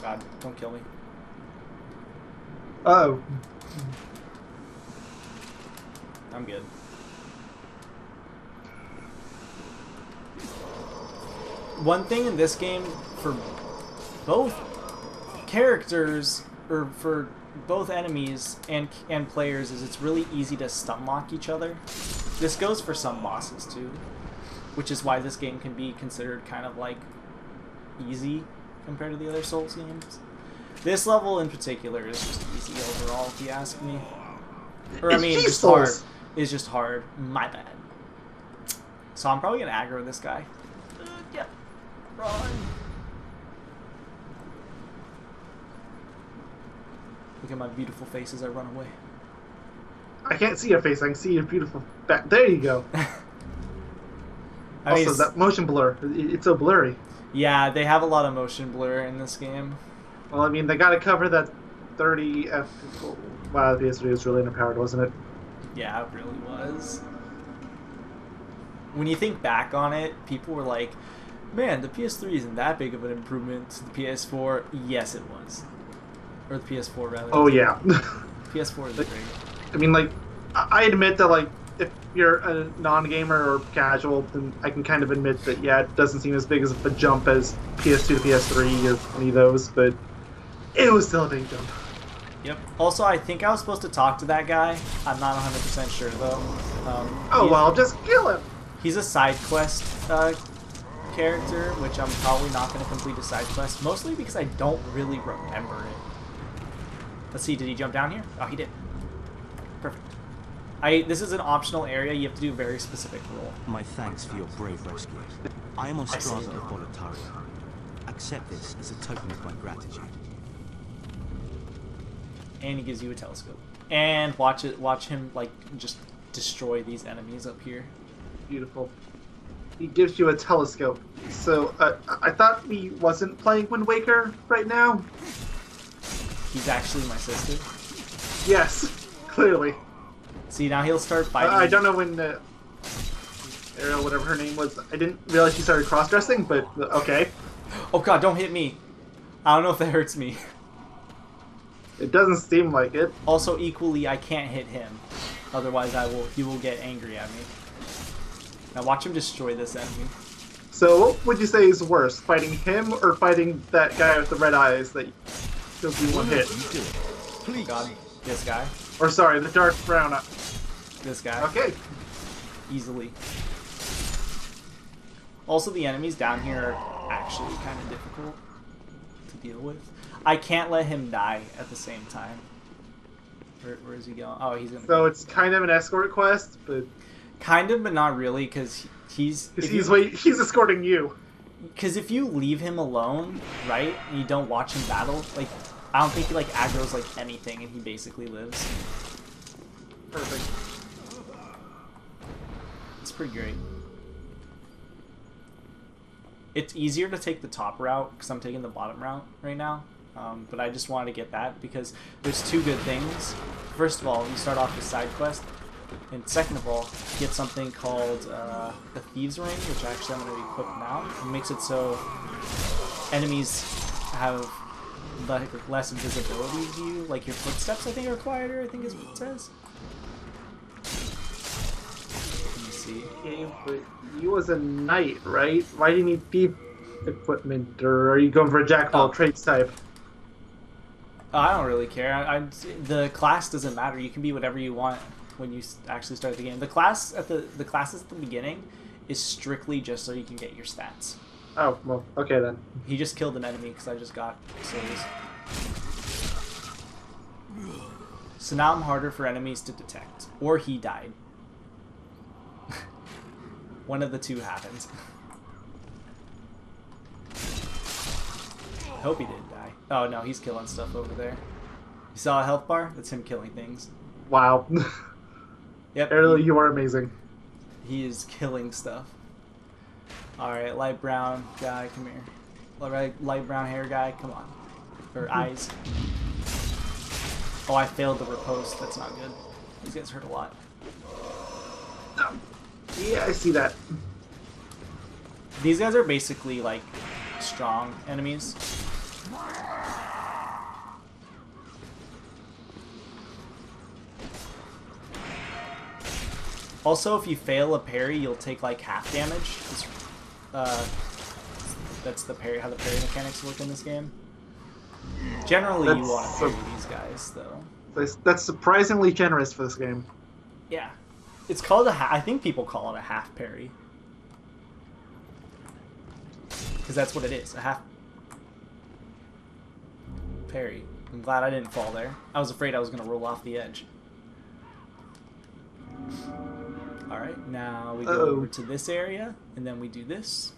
God, don't kill me. Uh-oh. I'm good. One thing in this game for both characters, or for both enemies and players, is it's really easy to stun lock each other. This goes for some bosses too. which is why this game can be considered kind of like easy compared to the other Souls games. This level in particular is just easy overall, if you ask me. Or I mean, just hard. It's just hard. My bad. So I'm probably gonna aggro this guy. Yep. Run. Look at my beautiful face as I run away. I can't see your face. I can see your beautiful back. There you go. I mean, also, that motion blur. It's so blurry. Yeah, they have a lot of motion blur in this game. Well, I mean, they got to cover that 30 F. Wow, the PS3 was really underpowered, wasn't it? Yeah, it really was. When you think back on it, people were like, man, the PS3 isn't that big of an improvement to the PS4. Yes, it was. Or the PS4, rather. Oh, yeah. PS4 is great. I mean, like, I admit that, like, if you're a non-gamer or casual, then I can kind of admit that, yeah, it doesn't seem as big as a jump as PS2 to PS3 or any of those, but it was still a big jump. Yep. Also, I think I was supposed to talk to that guy. I'm not 100% sure, though. Oh, well, just kill him! He's a side quest character, which I'm probably not going to complete a side quest, mostly because I don't really remember it. Let's see, did he jump down here? Oh, he did. Perfect. This is an optional area. You have to do a very specific role. My thanks for your brave rescue. I am Ostraza of Boletaria. Accept this as a token of my gratitude. And he gives you a telescope. And watch him like just destroy these enemies up here. Beautiful. He gives you a telescope. So I thought we wasn't playing Wind Waker right now. He's actually my sister. Yes, clearly. See, now he'll start fighting. I don't know when Ariel, whatever her name was. I didn't realize she started cross-dressing, but okay. Oh god, don't hit me. I don't know if that hurts me. It doesn't seem like it. Also, equally, I can't hit him. Otherwise, he will get angry at me. Now watch him destroy this enemy. So what would you say is worse, fighting him or fighting that guy with the red eyes that kills you one hit? Please. God, this guy. Or sorry, the dark brown eye. This guy. Okay. Easily. Also, the enemies down here are actually kind of difficult to deal with. I can't let him die at the same time. Where is he going? Oh, he's gonna. So it's kind of an escort quest, but kind of, but not really, because he's escorting you. Because if you leave him alone, right, and you don't watch him battle, like, I don't think he like aggro's like anything, and he basically lives. Perfect. It's pretty great. It's easier to take the top route because I'm taking the bottom route right now. But I just wanted to get that because there's two good things. First of all, you start off with side quest, and second of all, you get something called the Thieves Ring, which actually I'm going to equip now. It makes it so enemies have like less visibility of you, like your footsteps I think are quieter, I think is what it says. Let me see. Okay, but you was a knight, right? Why do you need thief equipment, or are you going for a jack of all trades type? I don't really care. The class doesn't matter. You can be whatever you want when you actually start the game. The classes at the beginning is strictly just so you can get your stats. Oh, well, okay then. He just killed an enemy because I just got souls. So now I'm harder for enemies to detect. Or he died. One of the two happens. I hope he didn't die. Oh no, he's killing stuff over there. You saw a health bar? That's him killing things. Wow. Yep. Ariel, you are amazing. He is killing stuff. Alright, light brown guy, come here. Light brown hair guy, come on. Or eyes. Oh, I failed the riposte. That's not good. These guys hurt a lot. Yeah, I see that. These guys are basically like strong enemies. Also, if you fail a parry, you'll take like half damage. That's the parry, how the parry mechanics work in this game. Generally, you want to parry these guys, though. That's surprisingly generous for this game. Yeah, it's called I think people call it a half parry. because that's what it is. A half parry. I'm glad I didn't fall there. I was afraid I was going to roll off the edge. Alright, now we go over to this area, and then we do this.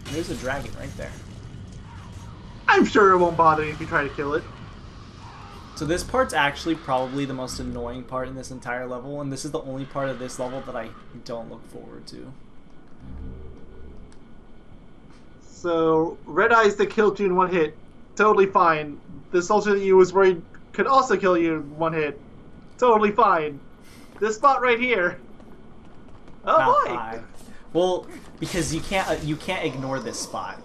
There's a dragon right there. I'm sure it won't bother you if you try to kill it. So this part's actually probably the most annoying part in this entire level, and this is the only part of this level that I don't look forward to. So, red eyes that killed you in one hit, totally fine. The soldier that you was worried could also kill you in one hit, totally fine. This spot right here. Oh Not boy! fine. Well, because you can't ignore this spot.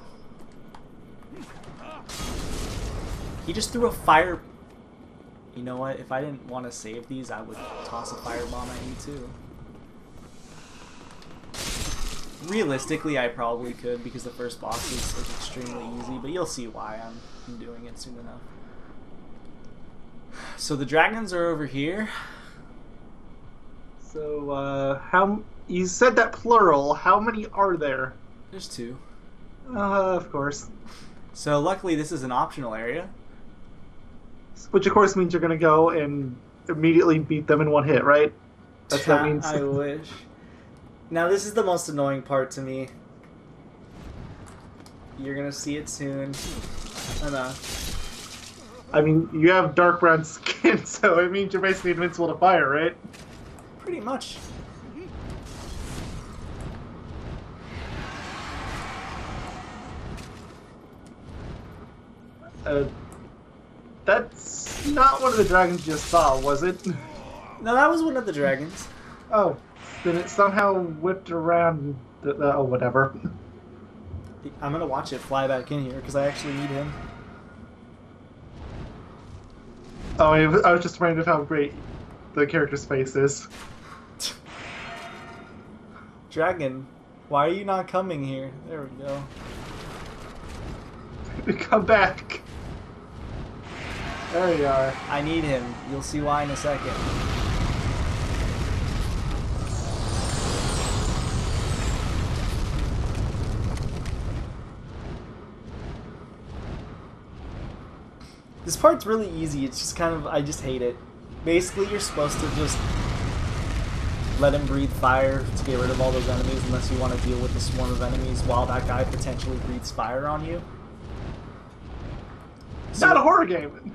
He just threw a fire. You know what? If I didn't want to save these, I would toss a firebomb at you too. Realistically, I probably could because the first boss is like, extremely easy, but you'll see why I'm doing it soon enough. So the dragons are over here. So, how... You said that plural. How many are there? There's 2. Of course. So luckily this is an optional area. Which of course means you're gonna go and immediately beat them in one hit, right? That's what that means. I wish. Now this is the most annoying part to me. You're gonna see it soon. I know. I mean, you have dark brown skin, so it means you're basically invincible to fire, right? Pretty much. That's not one of the dragons you just saw, was it? No, that was one of the dragons. Oh, then it somehow whipped around. Oh, whatever. I'm gonna watch it fly back in here because I actually need him. Oh, I was just reminded of how great the character's face is. Dragon, why are you not coming here? There we go. Come back. There you are. I need him. You'll see why in a second. This part's really easy. It's just kind of, I just hate it. Basically, you're supposed to just let him breathe fire to get rid of all those enemies unless you want to deal with the swarm of enemies while that guy potentially breathes fire on you. So, not a horror game.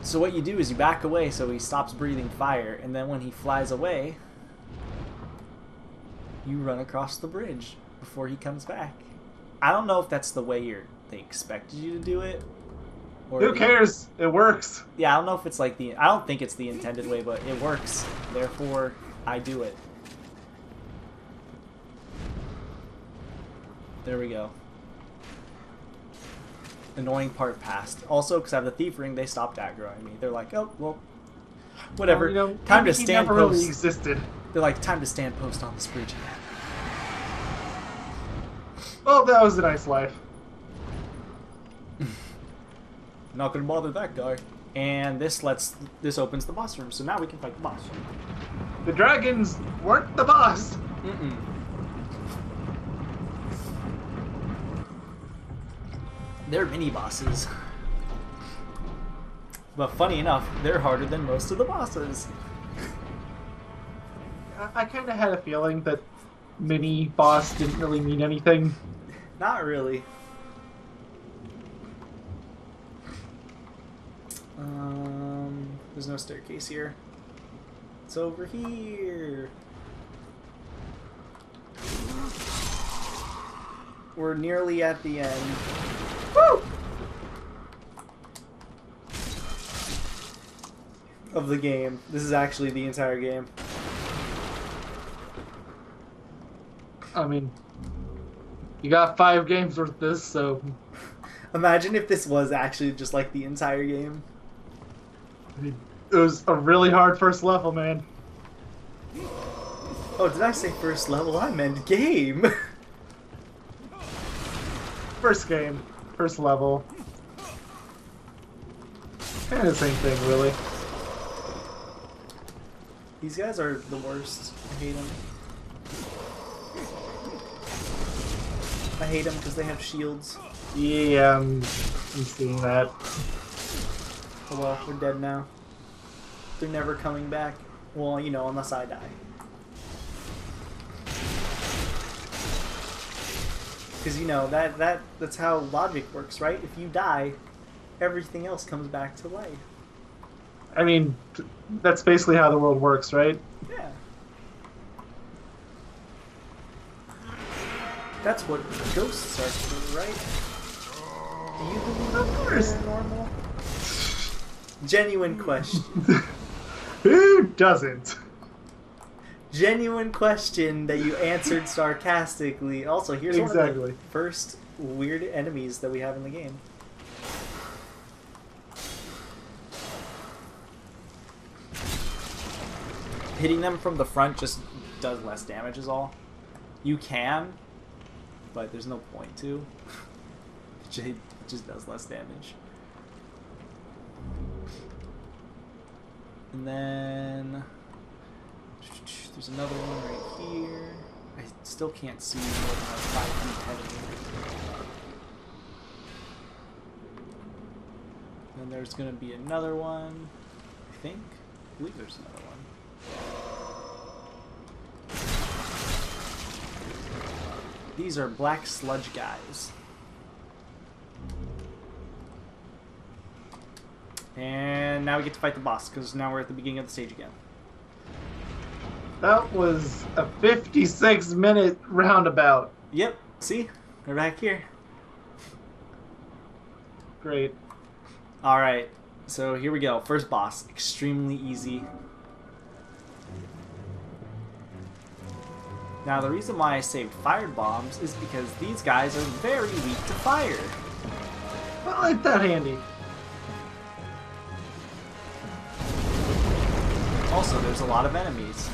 So what you do is you back away so he stops breathing fire, and then when he flies away, you run across the bridge before he comes back. I don't know if that's the way they expected you to do it. Or who cares? It works. Yeah, I don't know if it's like I don't think it's the intended way, but it works. Therefore, I do it. There we go. Annoying part passed. Also, because I have the thief ring, they stopped aggroing me. They're like, oh, well, whatever. Well, you know, time to he stand never post. really existed. They're like, time to stand post on this bridge. Oh, that was a nice life. Not gonna bother that guy. And this opens the boss room, so now we can fight the boss. The dragons weren't the boss. Mm-mm. They're mini bosses. But funny enough, they're harder than most of the bosses. I kind of had a feeling that mini boss didn't really mean anything. Not really. There's no staircase here. It's over here. We're nearly at the end. Woo! Of the game. This is actually the entire game. I mean, you got 5 games worth of this, so... Imagine if this was actually just like the entire game. I mean, it was a really hard first level, man. Oh, did I say first level? I meant game. First game, first level. Kind of the same thing, really. These guys are the worst. I hate them. I hate them because they have shields. Yeah, I'm seeing that. Oh well, we're dead now. They're never coming back. Well, you know, unless I die. Because, you know, that's how logic works, right? If you die, everything else comes back to life. I mean, that's basically how the world works, right? Yeah. That's what ghosts are for, right? Do you believe in paranormal? Genuine question. Who doesn't? Genuine question that you answered sarcastically. Also, here's one of the first weird enemies that we have in the game. Hitting them from the front just does less damage is all. You can, but there's no point to. It just does less damage. And then there's another one right here. I still can't see more than like 5 feet ahead of me. Then there's gonna be another one. I believe there's another one. These are black sludge guys. And now we get to fight the boss, because now we're at the beginning of the stage again. That was a 56-minute roundabout. Yep, see? We're back here. Great. Alright, so here we go. First boss. Extremely easy. Now, the reason why I saved fire bombs is because these guys are very weak to fire. Well, ain't that handy. Also, there's a lot of enemies.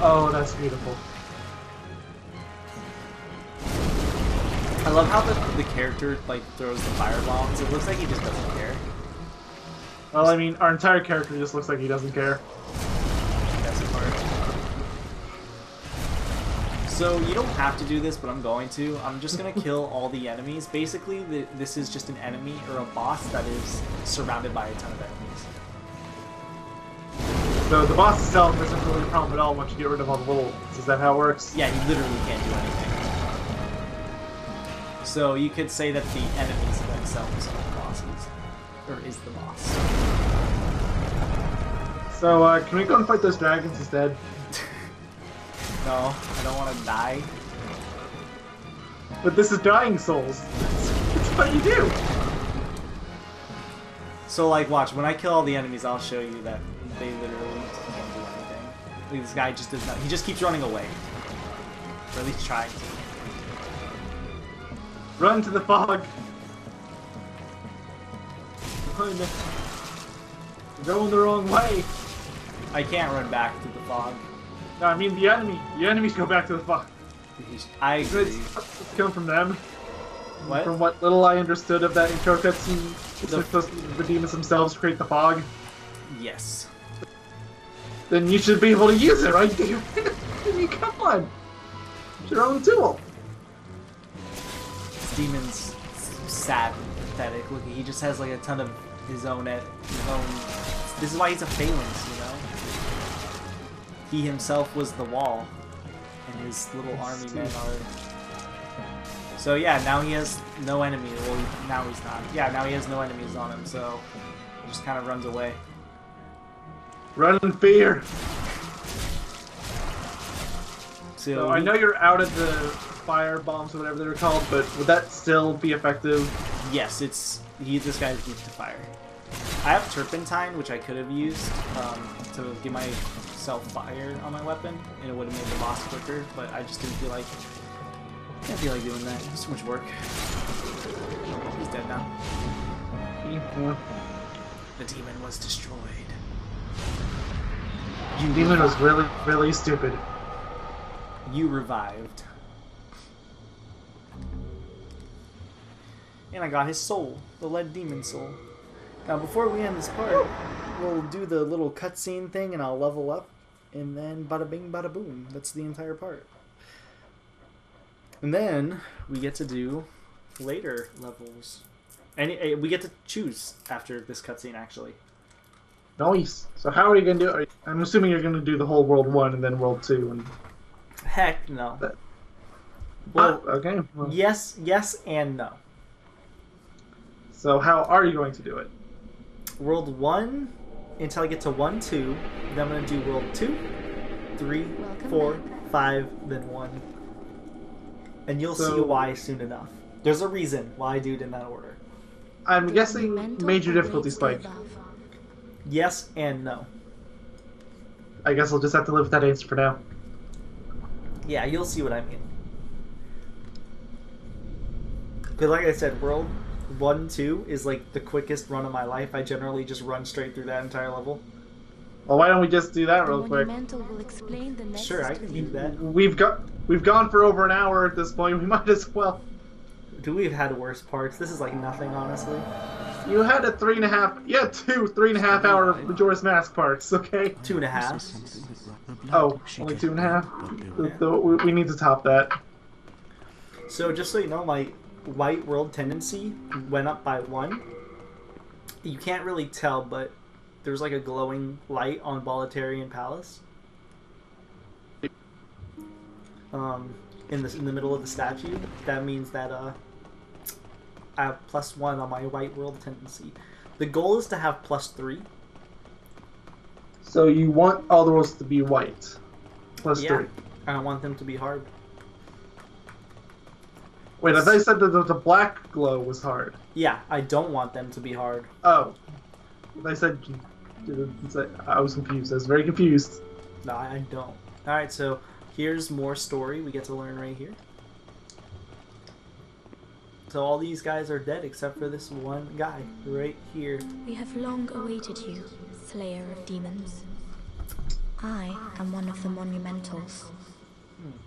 Oh, that's beautiful. I love how the character like throws the fire bombs. It looks like he just doesn't care. Well, I mean, our entire character just looks like he doesn't care. That's the part. So you don't have to do this, but I'm going to. I'm just going to kill all the enemies. Basically, this is just an enemy or a boss that is surrounded by a ton of enemies. So the boss itself isn't really a problem at all once you get rid of all the wolves. Is that how it works? Yeah, you literally can't do anything. So you could say that the enemies themselves are the bosses. Or is the boss. So, can we go and fight those dragons instead? No, I don't want to die. But this is Dying Souls. It's what you do. So, like, watch. When I kill all the enemies, I'll show you that they literally can't do anything. Like, this guy just does not. He just keeps running away. Or at least trying to. Run to the fog. Run. You're going the wrong way. I can't run back to the fog. No, I mean the enemy. The enemies go back to the fog. I agree. It's come from them. What? From what little I understood of that intro cutscene, it's supposed to be the demons themselves create the fog. Yes. Then you should be able to use it, right, dude? I mean, come on. It's your own tool. This demon's sad and pathetic. Look, he just has like a ton of his own. This is why he's a phalanx, you know? He himself was the wall, and his little army men are... So yeah, now he has no enemy. Well, now he's not. Yeah, now he has no enemies on him, so he just kind of runs away. Run in fear. So I know you're out of the fire bombs or whatever they're called, but would that still be effective? Yes, this guy's weak to fire. I have turpentine, which I could have used to give myself fire on my weapon, and it would have made the boss quicker. But I just didn't feel like doing that. It's too much work. He's dead now. Yeah. The demon was destroyed. The demon was really, really stupid. You revived. And I got his soul, the lead demon soul. Now, before we end this part, we'll do the little cutscene thing, and I'll level up, and then bada bing, bada boom. That's the entire part. And then we get to do later levels. We get to choose after this cutscene, actually. Nice. So how are you going to do it? I'm assuming you're going to do the whole World 1 and then World 2. And... Heck no. Well, okay. Well. Yes and no. So how are you going to do it? World 1 until I get to 1, 2. Then I'm going to do World 2, 3, 4, 5, then 1. And you'll see why soon enough. There's a reason why I do it in that order. I'm guessing major difficulty spike. Yes and no. I guess I'll just have to live with that answer for now. Yeah, you'll see what I mean. Because like I said, World 1, 2 is like the quickest run of my life. I generally just run straight through that entire level. Well, why don't we just do that real quick? Sure, I can do that. We've gone for over an hour at this point. We might as well. Do we have had worse parts? This is like nothing, honestly. You had a 3.5. Yeah, 3.5 hour Majora's Mask parts. Okay. 2.5. Oh, only 2.5. We need to top that. So just so you know, my white world tendency went up by 1. You can't really tell, but there's like a glowing light on Boletarian Palace. In the middle of the statue. That means that I have +1 on my white world tendency. The goal is to have +3. So you want all the worlds to be white. +3. I don't want them to be hard. Wait, I thought you said that the black glow was hard. Yeah, I don't want them to be hard. Oh. I said... I was confused. I was very confused. No, I don't. Alright, so here's more story we get to learn right here. So all these guys are dead except for this one guy right here. We have long awaited you, Slayer of Demons. I am one of the Monumentals.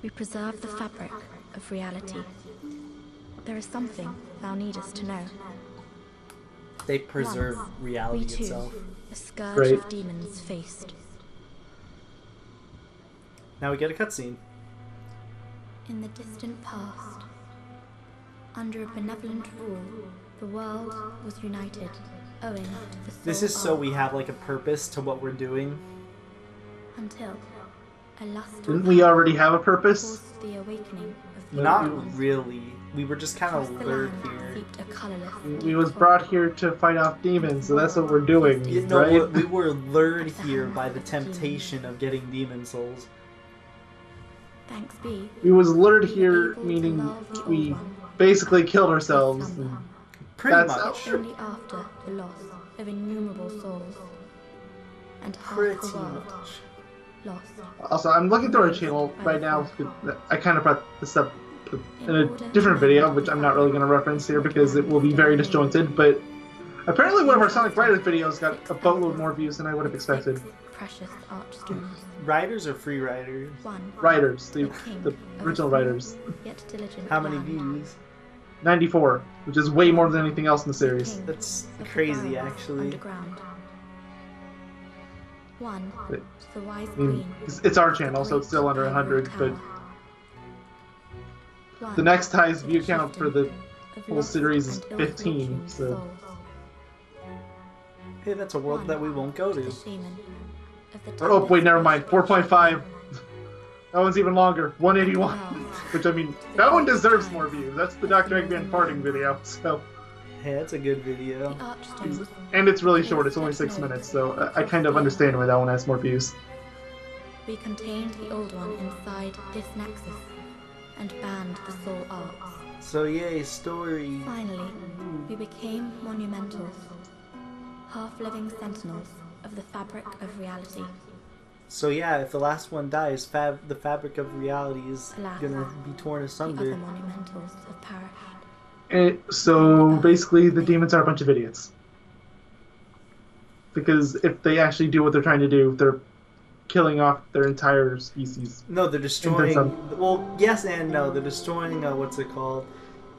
We preserve the fabric of reality. There is something thou needest to know. They preserve Once, reality we too, itself. a scourge Right. of demons faced. Now we get a cutscene. In the distant past, under a benevolent rule, the world was united, owing to the soul This is so of- we have like a purpose to what we're doing. until a lust Didn't we already have a purpose? caused the awakening of the Not old ones. really. We were just kind Across of the lured land here. seeped a colourless We was brought here to fight off demons, so that's what we're doing, You know, right? we were lured here by the temptation of getting demon souls. Thanks be. We was lured we were here, able to meaning love the old we one basically killed ourselves. somehow, Pretty That's much. how- only after the loss of innumerable souls, and half Pretty the world much. lost. Also, I'm looking through our channel right now. I kind of brought this up in a different video, which I'm not really going to reference here because it will be very disjointed, but apparently one of our Sonic Riders videos got a boatload more views than I would have expected. Precious archstones. Riders or free riders? One, Riders, the king original of a Riders. small, yet diligent How many land. views? 94, which is way more than anything else in the series. King That's of the crazy, barrels actually. Underground. One, But, the wise I mean, queen. it's our channel, so it's still under 100, but the next highest view count for the whole series is 15, so... Hey, that's a world that we won't go to. Oh, wait, never mind. 4.5. That one's even longer. 181. Which, I mean, that one deserves more views. That's the Dr. Eggman farting video, so... Hey, that's a good video. The archstones. And it's really short. It's only 6 minutes, so I kind of understand why that one has more views. We contained the old one inside this nexus and banned the soul arts. So yay, story. Finally, we became monumentals, half-living sentinels of the fabric of reality. So yeah, if the last one dies, the fabric of reality is Alas, gonna be torn The asunder. other monumentals have perished. So, basically, the demons are a bunch of idiots. Because if they actually do what they're trying to do, they're killing off their entire species. No, they're destroying. some- Well, yes and no. They're destroying. What's it called?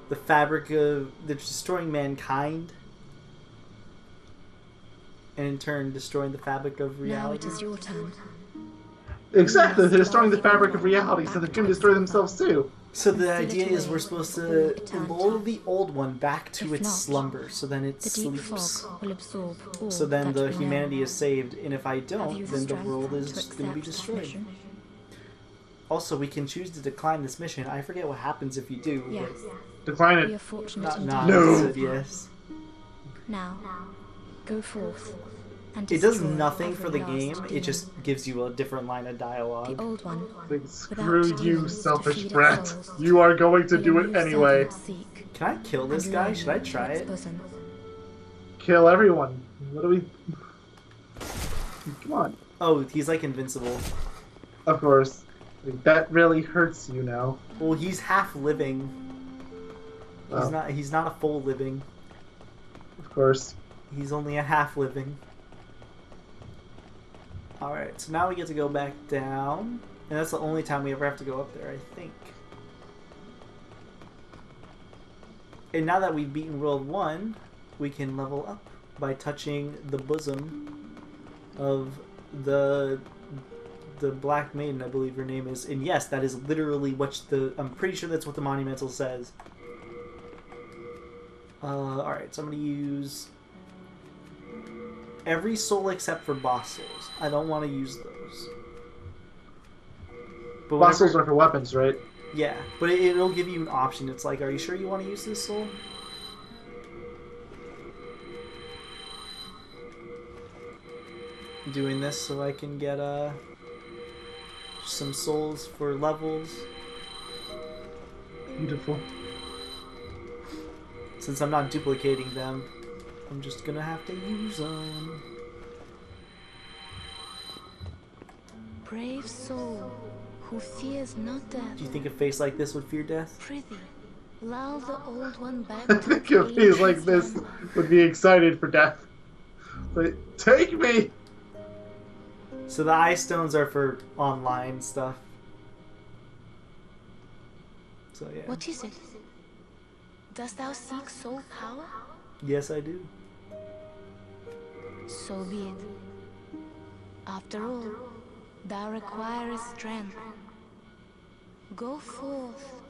The fabric of. They're destroying mankind, and in turn destroying the fabric of Now reality. it is your turn. Exactly, they're destroying the fabric of reality, so they can destroy themselves too. So the and seal idea it is away we're supposed for all to eternity. lull the old one back to If its not, slumber, so then it The deep sleeps. fog will absorb all So then that the we know. humanity is saved, and if I Have don't, you the then the strength world to is going to be accept this destroyed. mission? Also, we can choose to decline this mission. I forget what happens if you do. Yes. Decline We are it. fortunate But indeed. no. Said yes. Now, go forth and It does destroy nothing every for the last game. demon. It just gives you a different line of The dialogue. old one, Like, without screw you, demons to selfish feed its brat. souls, You are going to will do a it new anyway. servant seek Can I kill this and guy? lay Should I to try its it? bosom. Kill everyone. What do we... Come on. Oh, he's like invincible. Of course. Like, that really hurts you now. Well, he's half living. Oh. He's not a full living. Of course. He's only a half living. Alright, so now we get to go back down. And that's the only time we ever have to go up there, I think. And now that we've beaten World 1, we can level up by touching the bosom of the Black Maiden, I believe her name is. And yes, that is literally what I'm pretty sure that's what the Monumental says. Alright, so I'm going to use every soul except for boss souls. I don't want to use those. But Boss souls are for weapons, right? Yeah, but it'll give you an option. It's like, are you sure you want to use this soul? I'm doing this so I can get some souls for levels. Beautiful. Since I'm not duplicating them, I'm just gonna have to use them. Brave soul, who fears not death. Do you think a face like this would fear death? Prithee, lull the old one back I to think its a face like ancient this slumber. would be excited for death. But take me! So the eye stones are for online stuff. So yeah. What is it? Dost thou seek soul power? Yes, I do. So be it. After all, thou requirest strength. Go forth,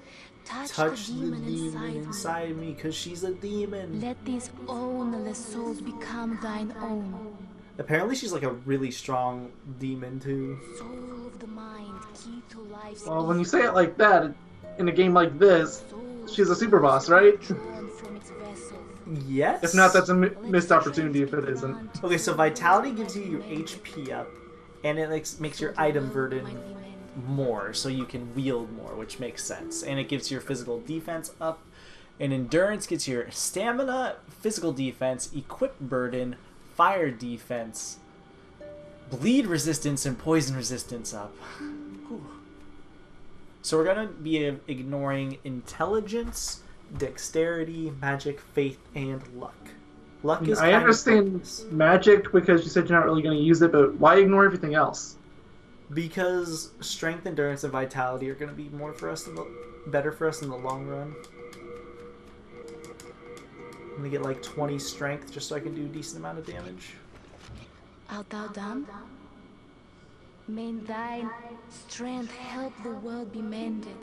touch The the demon demon inside me, cause she's a demon. Let these ownerless souls become thine own. Apparently she's like a really strong demon too. Soul of the mind, key to life's Well, when you say it like that, in a game like this, soul she's a super boss, right? drawn from its vessel. Yes? If not, that's a missed opportunity if it isn't. Okay, so Vitality gives you your HP up, and it makes your item burden more, so you can wield more, which makes sense. And it gives your physical defense up, and Endurance gets your stamina, physical defense, equip burden, fire defense, bleed resistance, and poison resistance up. Whew. So we're going to be ignoring intelligence, dexterity, magic, faith, and luck. Luck is I kind understand of magic because you said you're not really going to use it, but why ignore everything else? because strength, endurance, and vitality are going to be better for us in the long run. I'm going to get like 20 strength just so I can do a decent amount of damage. Art thou done? May thine strength help the world be mended.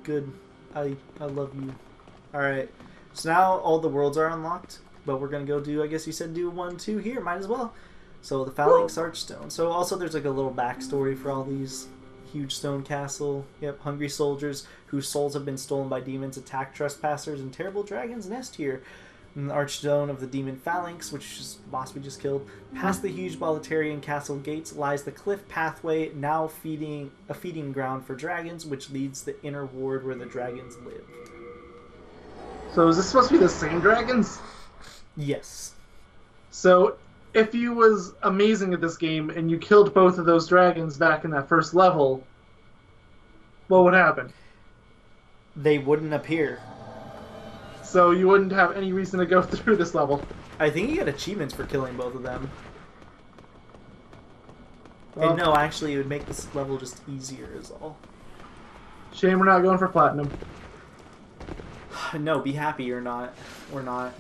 Good. I love you. Alright. So now all the worlds are unlocked, but we're going to go do, I guess you said do 1, 2 here. Might as well. So the Phalanx Archstone. So also there's like a little backstory for all these. Huge stone castle. Yep, hungry soldiers whose souls have been stolen by demons attack trespassers, and terrible dragons nest here. And the Archstone of the Demon Phalanx, which is the boss we just killed. Past the huge Bolitarian castle gates lies the cliff pathway, now a feeding ground for dragons, which leads the inner ward where the dragons live. So is this supposed to be the same dragons? Yes. So if you was amazing at this game and you killed both of those dragons back in that first level, what would happen? They wouldn't appear. So you wouldn't have any reason to go through this level. I think you get achievements for killing both of them. Well, And no, actually, it would make this level just easier is all. shame we're not going for platinum. No, be happy you're not. We're not.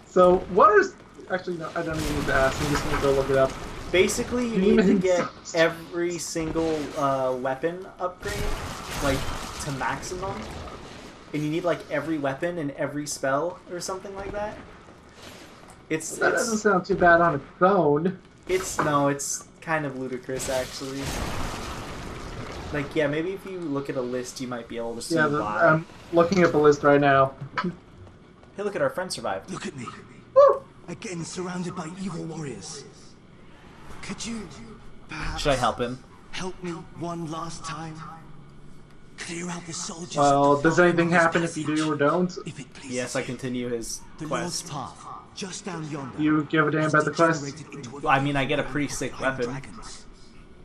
So what is... Actually, no, I don't even need to ask. I'm just going to go look it up. Basically, you need to Demons. get every single weapon upgrade, like, to maximum. And you need, like, every weapon and every spell or something like that. That doesn't sound too bad on its own. It's kind of ludicrous, actually. Like, yeah, maybe if you look at a list, you might be able to see why. I'm looking at the list right now. Hey, look at our friend survived. Look at me. Woo! Again, surrounded by evil warriors. Could you, perhaps, Should I help him? help me one last time? Clear out the soldiers. Well, does anything happen if you do or don't? If it pleases Yes, I you. continue his The Lord's quest. path, just down yonder. You give a damn about the quest? Well, I mean, I get a pretty sick weapon.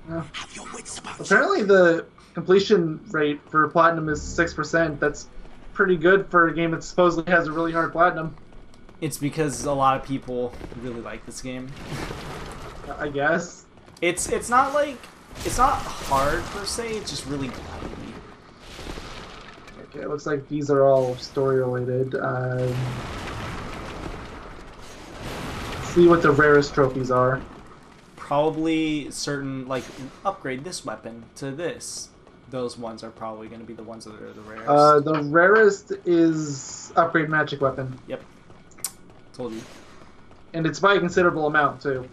Yeah. Have your wits about you. Apparently the completion rate for Platinum is 6%. That's pretty good for a game that supposedly has a really hard Platinum. It's because a lot of people really like this game. I guess. It's not like it's not hard per se. It's just really grindy. Okay, it looks like these are all story related. See what the rarest trophies are. Probably certain, like, upgrade this weapon to this. Those ones are probably going to be the ones that are the rarest. The rarest is upgrade magic weapon, Yep. Told you. and it's by a considerable amount too.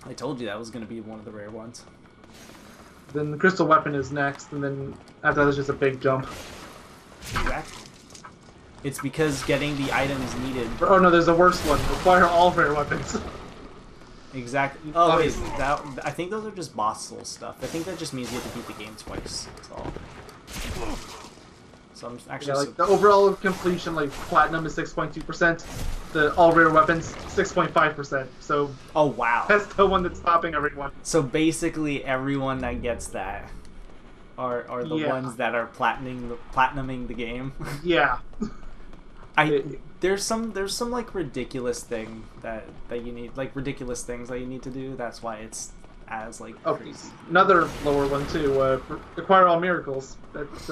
I told you that was going to be one of the rare ones. Then the crystal weapon is next, and then after that, it's just a big jump. Exactly. It's because getting the items needed. Oh no, there's a worse one. Require all rare weapons. Exactly. Oh wait, Obviously. I think those are just boss soul stuff. I think that just means you have to beat the game twice. That's all. So I'm actually. Yeah, like the overall completion, like platinum is 6.2%. The all rare weapons 6.5%. So Oh wow. that's the one that's stopping everyone. So basically, everyone that gets that are the Yeah. ones that are platinuming the game. Yeah. There's some like ridiculous thing that you need, like ridiculous things that you need to do. That's why it's as like Oh, crazy. another lower one too. Require all miracles. That's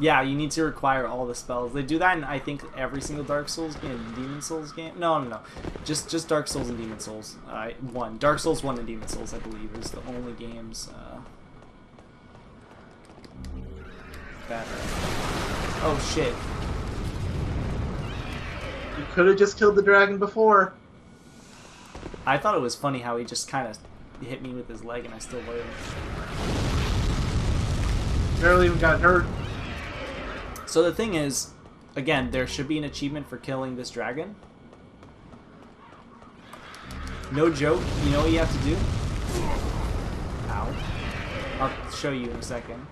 Yeah, you need to require all the spells. They do that in, I think, every single Dark Souls game, Demon Souls game. No. Just Dark Souls and Demon Souls. Dark Souls 1 and Demon Souls, I believe, is the only games that. Oh shit! you could have just killed the dragon before. I thought it was funny how he just kind of hit me with his leg, and I still lived. Barely even got hurt. So the thing is, again, there should be an achievement for killing this dragon. No joke, you know what you have to do? Ow. I'll show you in a second.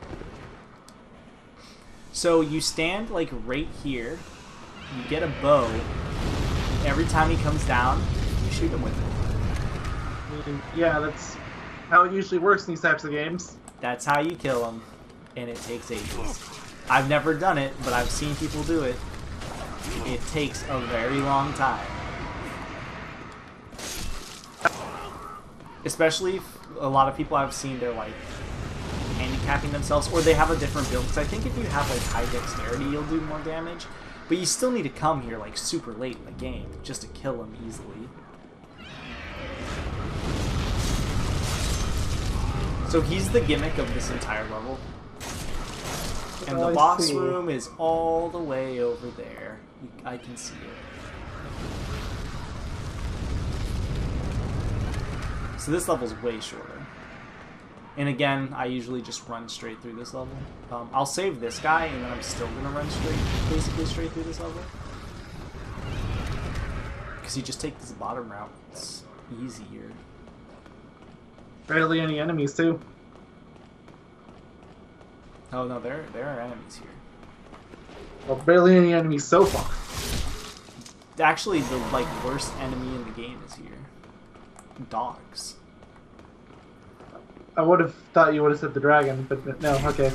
So you stand like right here, you get a bow, and every time he comes down, you shoot him with it. I mean, yeah, that's how it usually works in these types of games. That's how you kill him, and it takes ages. I've never done it, but I've seen people do it. It takes a very long time. Especially if a lot of people I've seen, they're like handicapping themselves, or they have a different build. Because I think if you have like high dexterity, you'll do more damage. But you still need to come here like super late in the game just to kill him easily. So he's the gimmick of this entire level. And the I boss see. room is all the way over there. I can see it. So this level's way shorter. And again, I usually just run straight through this level. I'll save this guy, and then I'm still gonna run basically straight through this level. Because you just take this bottom route. It's easier. Barely any enemies too. Oh no, there are enemies here. Well, barely any enemies so far. Actually, the like worst enemy in the game is here. Dogs. I would have thought you would have said the dragon, but no, okay.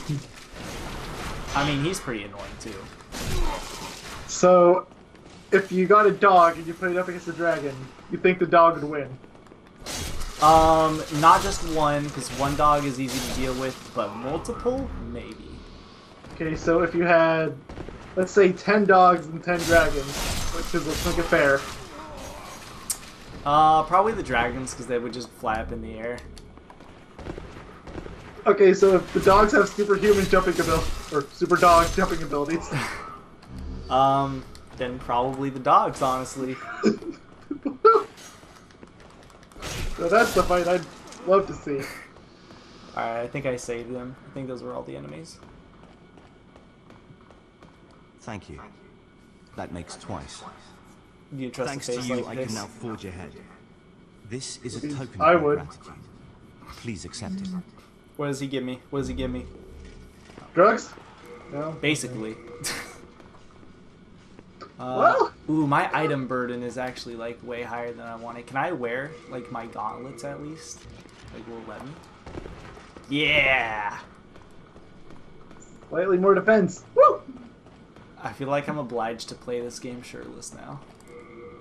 I mean, he's pretty annoying too. So, if you got a dog and you put it up against the dragon, you think the dog would win? Not just one, because one dog is easy to deal with, but multiple, maybe. Okay, so if you had, let's say, 10 dogs and 10 dragons, because let's make it fair. Probably the dragons, because they would just fly up in the air. Okay, so if the dogs have superhuman jumping ability or super dog jumping abilities, Then probably the dogs, honestly. so that's the fight I'd love to see. Alright, I think I saved them. I think those were all the enemies. Thank you. That makes twice. You trust Thanks the to face you, like I this? can now forge ahead. This is a token I of my would. gratitude. Please accept it. What does he give me? What does he give me? Drugs? No. Basically. Well. Ooh, my item burden is actually like way higher than I wanted. Can I wear like my gauntlets at least? Like, will it let me? Yeah. Slightly more defense. Woo! I feel like I'm obliged to play this game shirtless now.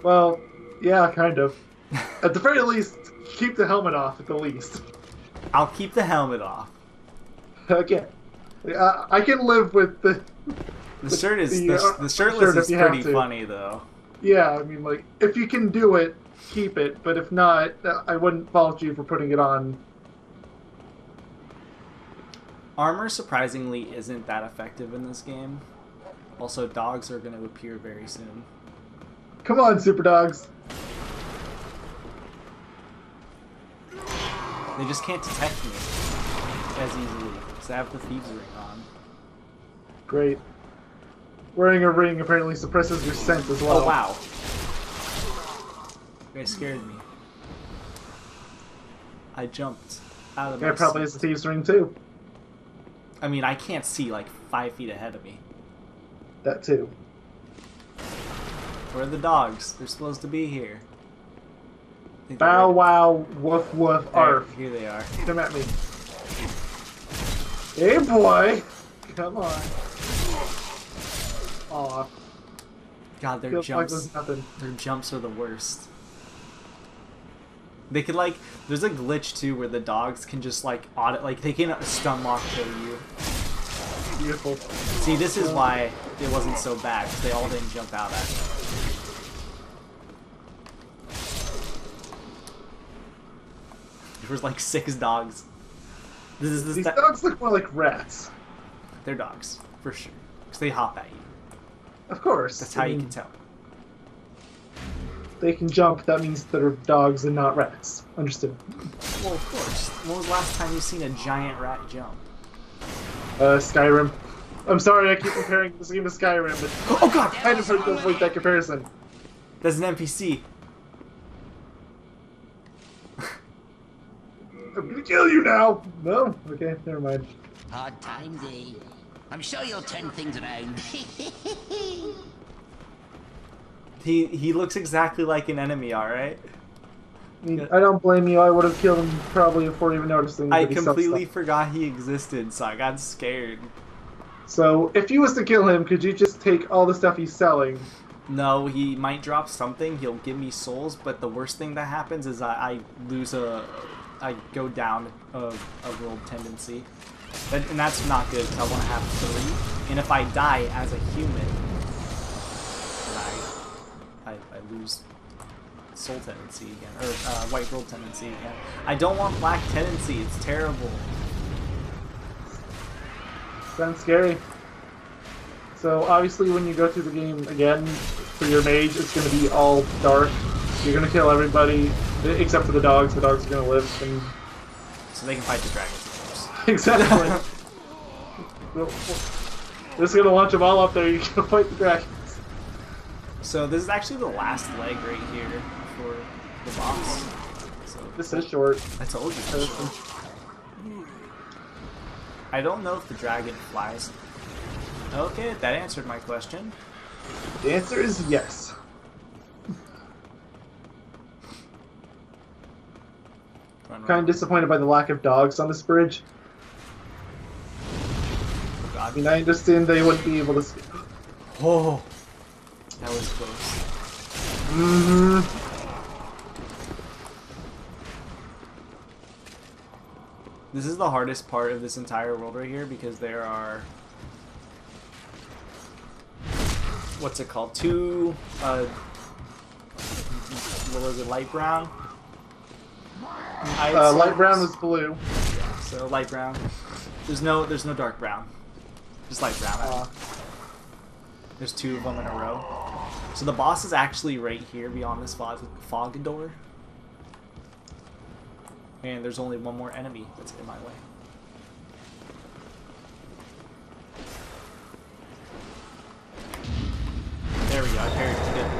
Well, yeah, kind of. At the very least, keep the helmet off at the least. I'll keep the helmet off. Okay. I can live with the... The shirt is the the shirt shirtless if is you have pretty to. funny though. Yeah, I mean, like, if you can do it, keep it. But if not, I wouldn't fault you for putting it on. Armor surprisingly isn't that effective in this game. Also, dogs are going to appear very soon. Come on, super dogs. They just can't detect me as easily because I have the thieves ring on. Great. Wearing a ring apparently suppresses your scent as well. Oh wow! You guys scared me. I jumped out of Guy my probably has seat. a thieves ring too. I mean, I can't see like 5 feet ahead of me. That too. Where are the dogs? They're supposed to be here. I think they're Bow right- wow, woof woof, There, arf. here they are. Come at me. Hey boy! Come on. Aw. God, their Feels like jumps. there's nothing. Their jumps are the worst. They could like, there's a glitch too where the dogs can just like audit, like they can stun lock kill you. Beautiful. See, this is why it wasn't so bad because they all didn't jump out at me. There was like 6 dogs. These dogs look more like rats. They're dogs for sure because they hop at you. Of course. That's how you can tell. They can jump, that means they're dogs and not rats. Understood. Well, of course. When was the last time you seen a giant rat jump? Skyrim. I'm sorry I keep comparing this game to Skyrim, but Oh god! I kind of heard to avoid that comparison. That's an NPC. I'm gonna kill you now! No? Okay, never mind. Hard times, eh? I'm sure you'll turn things around. He looks exactly like an enemy, alright? I mean, I don't blame you, I would have killed him probably before even noticing I that he sells completely stuff. forgot he existed, so I got scared. So, if you was to kill him, could you just take all the stuff he's selling? No, he might drop something, he'll give me souls, but the worst thing that happens is I lose I go down a rolled tendency. And that's not good, because I want to have 3. And if I die as a human, then I lose soul tendency again, or white rolled tendency again. I don't want black tendency, it's terrible. Sounds scary. So, obviously when you go through the game again, for your mage, it's going to be all dark. You're going to kill everybody, except for the dogs. The dogs are going to live, and... So they can fight the dragons, of course. Exactly. We're just gonna launch them all up there. You can fight the dragons. So this is actually the last leg right here for the boss. So This is short. I told you. It's short. I don't know if the dragon flies. Okay, that answered my question. The answer is yes. Run, run. Kind of disappointed by the lack of dogs on this bridge. Oh, God. I mean, I understand they wouldn't be able to. Oh, that was close. Mm-hmm. This is the hardest part of this entire world right here because there are, what's it called? 2 what was it, light brown? Light brown was blue. Yeah, so light brown. There's no dark brown. Just light brown. There's 2 of them in a row. So the boss is actually right here beyond this fog door. And there's only one more enemy that's in my way. There we go, I parried it. Good.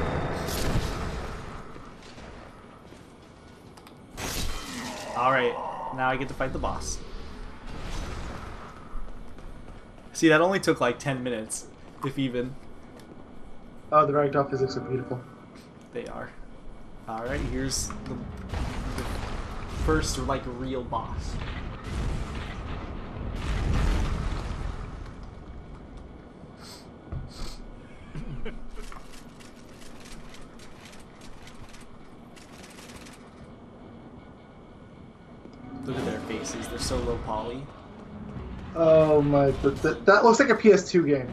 Alright, now I get to fight the boss. See, that only took like 10 minutes, if even. Oh, the ragdoll physics are beautiful. They are. Alright, here's the first, like, real boss. Look at their faces, they're so low poly. Oh my, that looks like a PS2 game.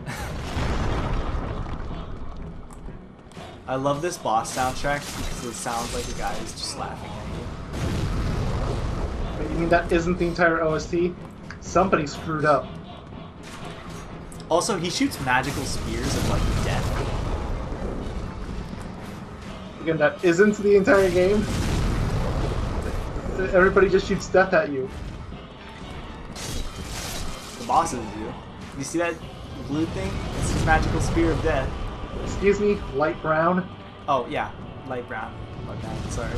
I love this boss soundtrack because it sounds like a guy is just laughing at you. Wait, you mean that isn't the entire OST? Somebody screwed up. Also, he shoots magical spears of, like, death. Again, that isn't the entire game. Everybody just shoots death at you. The bosses do. You see that blue thing? It's his magical spear of death. Excuse me, light brown? Oh, yeah. Light brown. My bad. Sorry.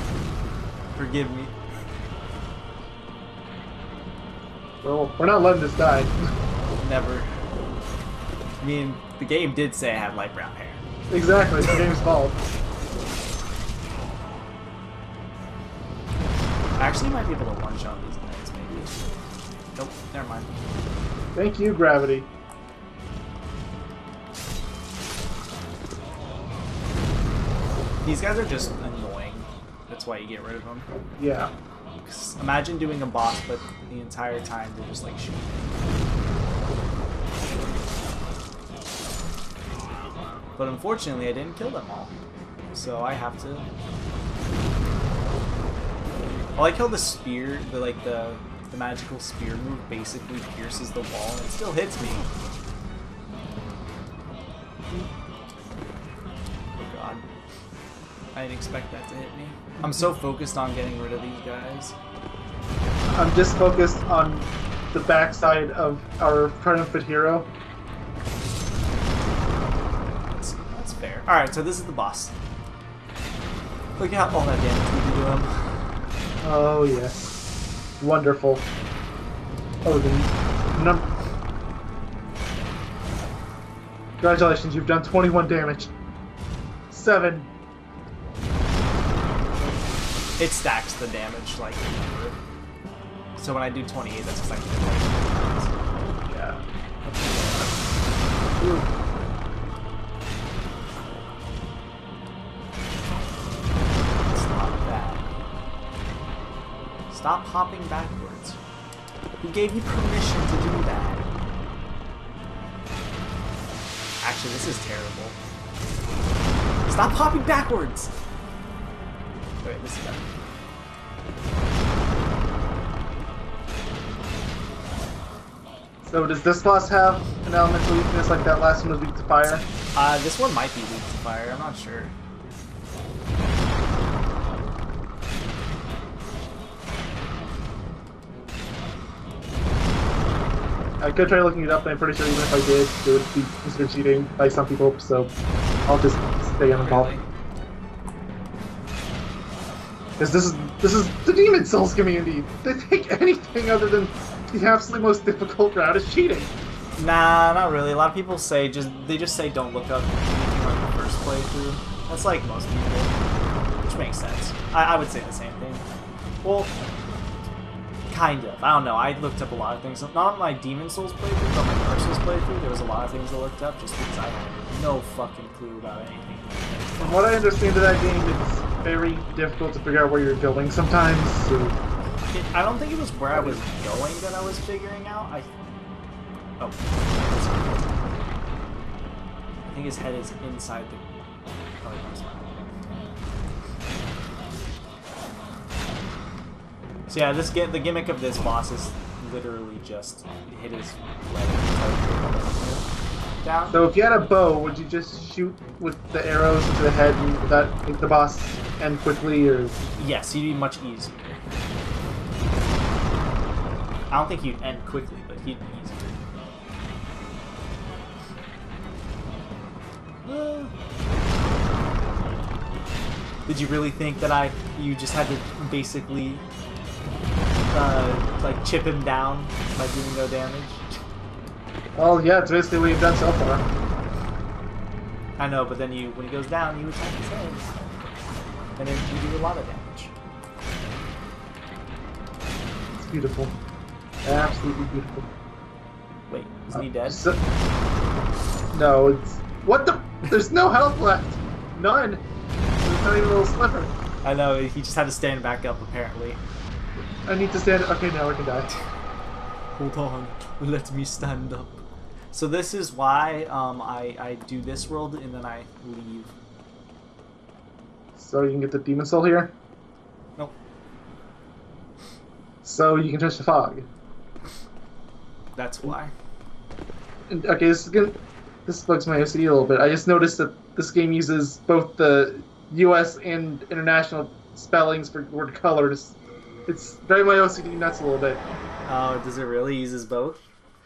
Forgive me. Well, we're not letting this die. Never. I mean, the game did say I had light brown hair. Exactly, it's the game's fault. I actually might be able to one-shot these guys, maybe. Nope, never mind. Thank you, Gravity. These guys are just annoying. That's why you get rid of them. Yeah. 'Cause imagine doing a boss, but the entire time they're just like shooting. But unfortunately, I didn't kill them all. So I have to... I like how the spear, the magical spear move basically pierces the wall and it still hits me. Oh god. I didn't expect that to hit me. I'm so focused on getting rid of these guys. I'm just focused on the backside of our triumphant hero. That's fair. Alright, so this is the boss. Look at all that damage we do to him. Oh, yes. Wonderful. Oh, the number. Congratulations, you've done 21 damage. 7. It stacks the damage like a number. So when I do 28, that's expected to Yeah. Stop that. Stop hopping backwards. Who gave you permission to do that? Actually, this is terrible. Stop hopping backwards! Wait, this is better. So does this boss have an elemental weakness like that last one was weak to fire? This one might be weak to fire, I'm not sure. I could try looking it up, and I'm pretty sure even if I did, it would be considered cheating by some people, so I'll just stay uninvolved. Really? Because this is the Demon Souls community. They think anything other than the absolutely most difficult route is cheating. Nah, not really. A lot of people say they just say don't look up anything like the first playthrough. That's like most people, which makes sense. I would say the same thing. Well, kind of. I don't know. I looked up a lot of things. Not on my Demon Souls playthrough, but on my Dark Souls playthrough, there was a lot of things I looked up just because I had no fucking clue about anything. From what I understand of that game, it's very difficult to figure out where you're going sometimes. So. I don't think it was where I was going that I was figuring out. I think his head is inside the... Oh, So yeah, the gimmick of this boss is literally just hit his leg down. So if you had a bow, would you just shoot with the arrows into the head and would that make the boss end quickly, or? Yes, he'd be much easier. I don't think he'd end quickly, but he'd be easier. Did you really think that you just had to basically like chip him down by doing no damage? Well, yeah, it's basically what you've done so far. I know, but then when he goes down, you attack his head, and then you do a lot of damage. It's beautiful, absolutely beautiful. Wait, isn't he dead? No, it's what the? There's no health left. None. There's not even a little sliver. I know, he just had to stand back up apparently. I need to stand. Okay, now I can die. Hold on, let me stand up. So this is why I do this world and then I leave. So you can get the demon soul here. Nope. So you can touch the fog. That's why. And, okay, this bugs my OCD a little bit. I just noticed that this game uses both the U.S. and international spellings for word colors. It's driving my OCD nuts a little bit. Oh, does it really uses both?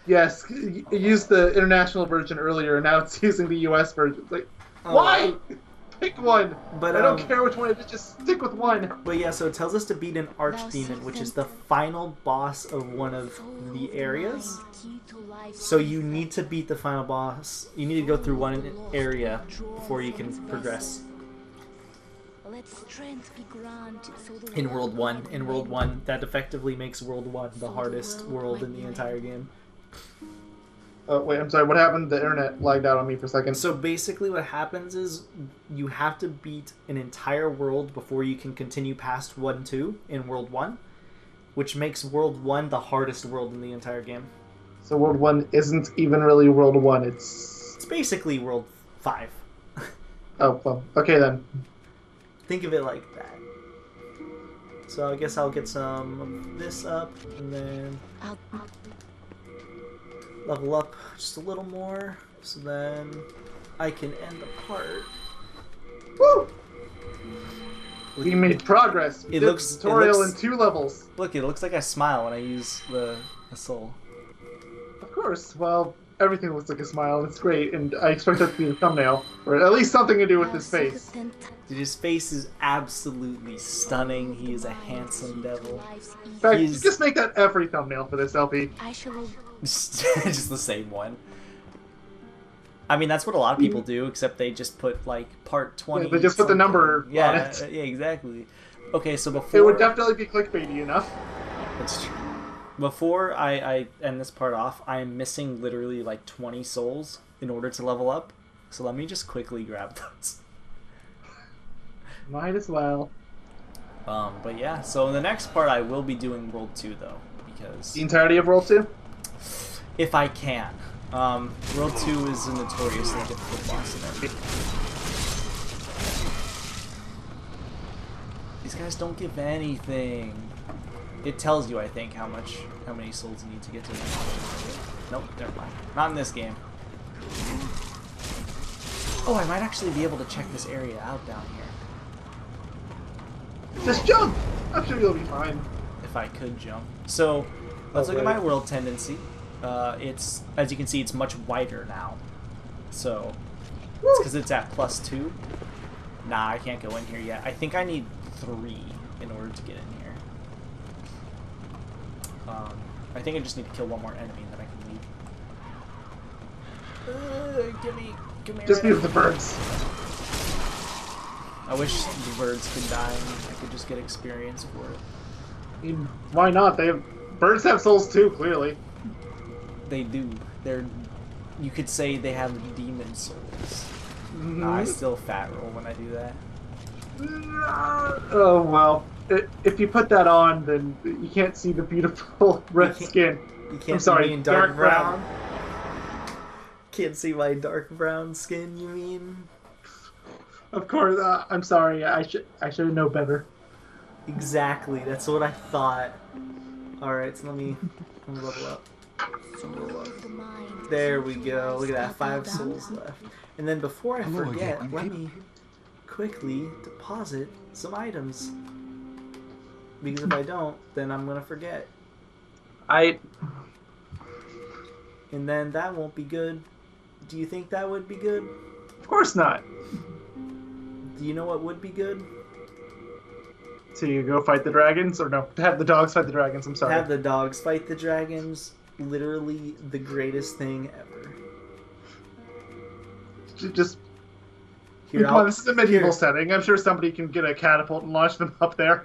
Yes, it used the international version earlier, and now it's using the U.S. version. It's like, why? Pick one. But I don't care which one it is. Just stick with one. But yeah, so it tells us to beat an archdemon, which is the final boss of one of the areas. So you need to beat the final boss. You need to go through one area before you can progress. In World 1. In World 1, that effectively makes World 1 the hardest world in the entire game. Oh, wait, I'm sorry, what happened? The internet lagged out on me for a second. So basically what happens is you have to beat an entire world before you can continue past 1-2 in World 1, which makes World 1 the hardest world in the entire game. So World 1 isn't even really World 1, It's basically World 5. Oh, well, okay then. Think of it like that. So I guess I'll get some of this up, and then level up just a little more, so then I can end the part. Woo! We made progress. We It did looks the tutorial it looks, in 2 levels. Look, it looks like I smile when I use the soul. Of course. Well, everything looks like a smile, and it's great, and I expect that to be the thumbnail, or at least something to do with his face. Dude, his face is absolutely stunning. He is a handsome devil. In fact, just make that every thumbnail for this LP. Just the same one. I mean, that's what a lot of people do, except they just put, like, part 20. Yeah, they just put the number on yeah, it. Yeah, exactly. Okay, so before... It would definitely be clickbaity enough. That's true. Before I end this part off, I am missing literally, like, 20 souls in order to level up. So let me just quickly grab those. Might as well. But yeah, so in the next part I will be doing World 2, though, because... The entirety of World 2? If I can. World 2 is a notoriously difficult boss in there. These guys don't give anything. It tells you, I think, how many souls you need to get to. Nope, never mind. Not in this game. Oh, I might actually be able to check this area out down here. Just jump! I'm sure you'll be fine. If I could jump. So, let's look at my world tendency. It's, as you can see, it's much wider now. So, it's because it's at +2. Nah, I can't go in here yet. I think I need 3 in order to get in here. I think I just need to kill one more enemy and then I can leave. Give me just be with the birds. I wish the birds could die and I could just get experience for it. I mean, why not? Birds have souls too, clearly. They do. You could say they have demon souls. Nah, I still fat roll when I do that. Oh, well. If you put that on, then you can't see the beautiful red skin. You can't I'm sorry, see me in dark brown. Can't see my dark brown skin, you mean? Of course, I'm sorry. I should know better. Exactly. That's what I thought. Alright, so let me level up. There we go. Look at that. 5 souls left. And then before I Hello forget, again, let imp. me quickly deposit some items. Because if I don't, then I'm gonna forget. And then that won't be good. Do you think that would be good? Of course not. Do you know what would be good? To go fight the dragons, or no, to have the dogs fight the dragons. I'm sorry. Have the dogs fight the dragons. Literally the greatest thing ever. Just Here, come on, this is a medieval setting. I'm sure somebody can get a catapult and launch them up there.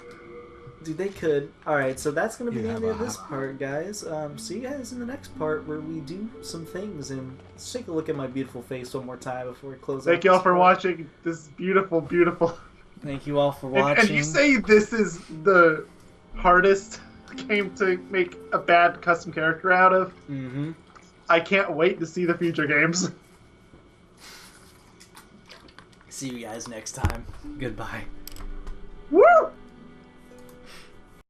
Dude, they could. Alright, so that's going to be You the end have of a this part, guys. See you guys in the next part where we do some things. And let's take a look at my beautiful face one more time before we close out. Thank you all this for part. watching this beautiful, beautiful... Thank you all for watching. And you say this is the hardest game to make a bad custom character out of? Mm-hmm. I can't wait to see the future games. See you guys next time. Goodbye. Woo!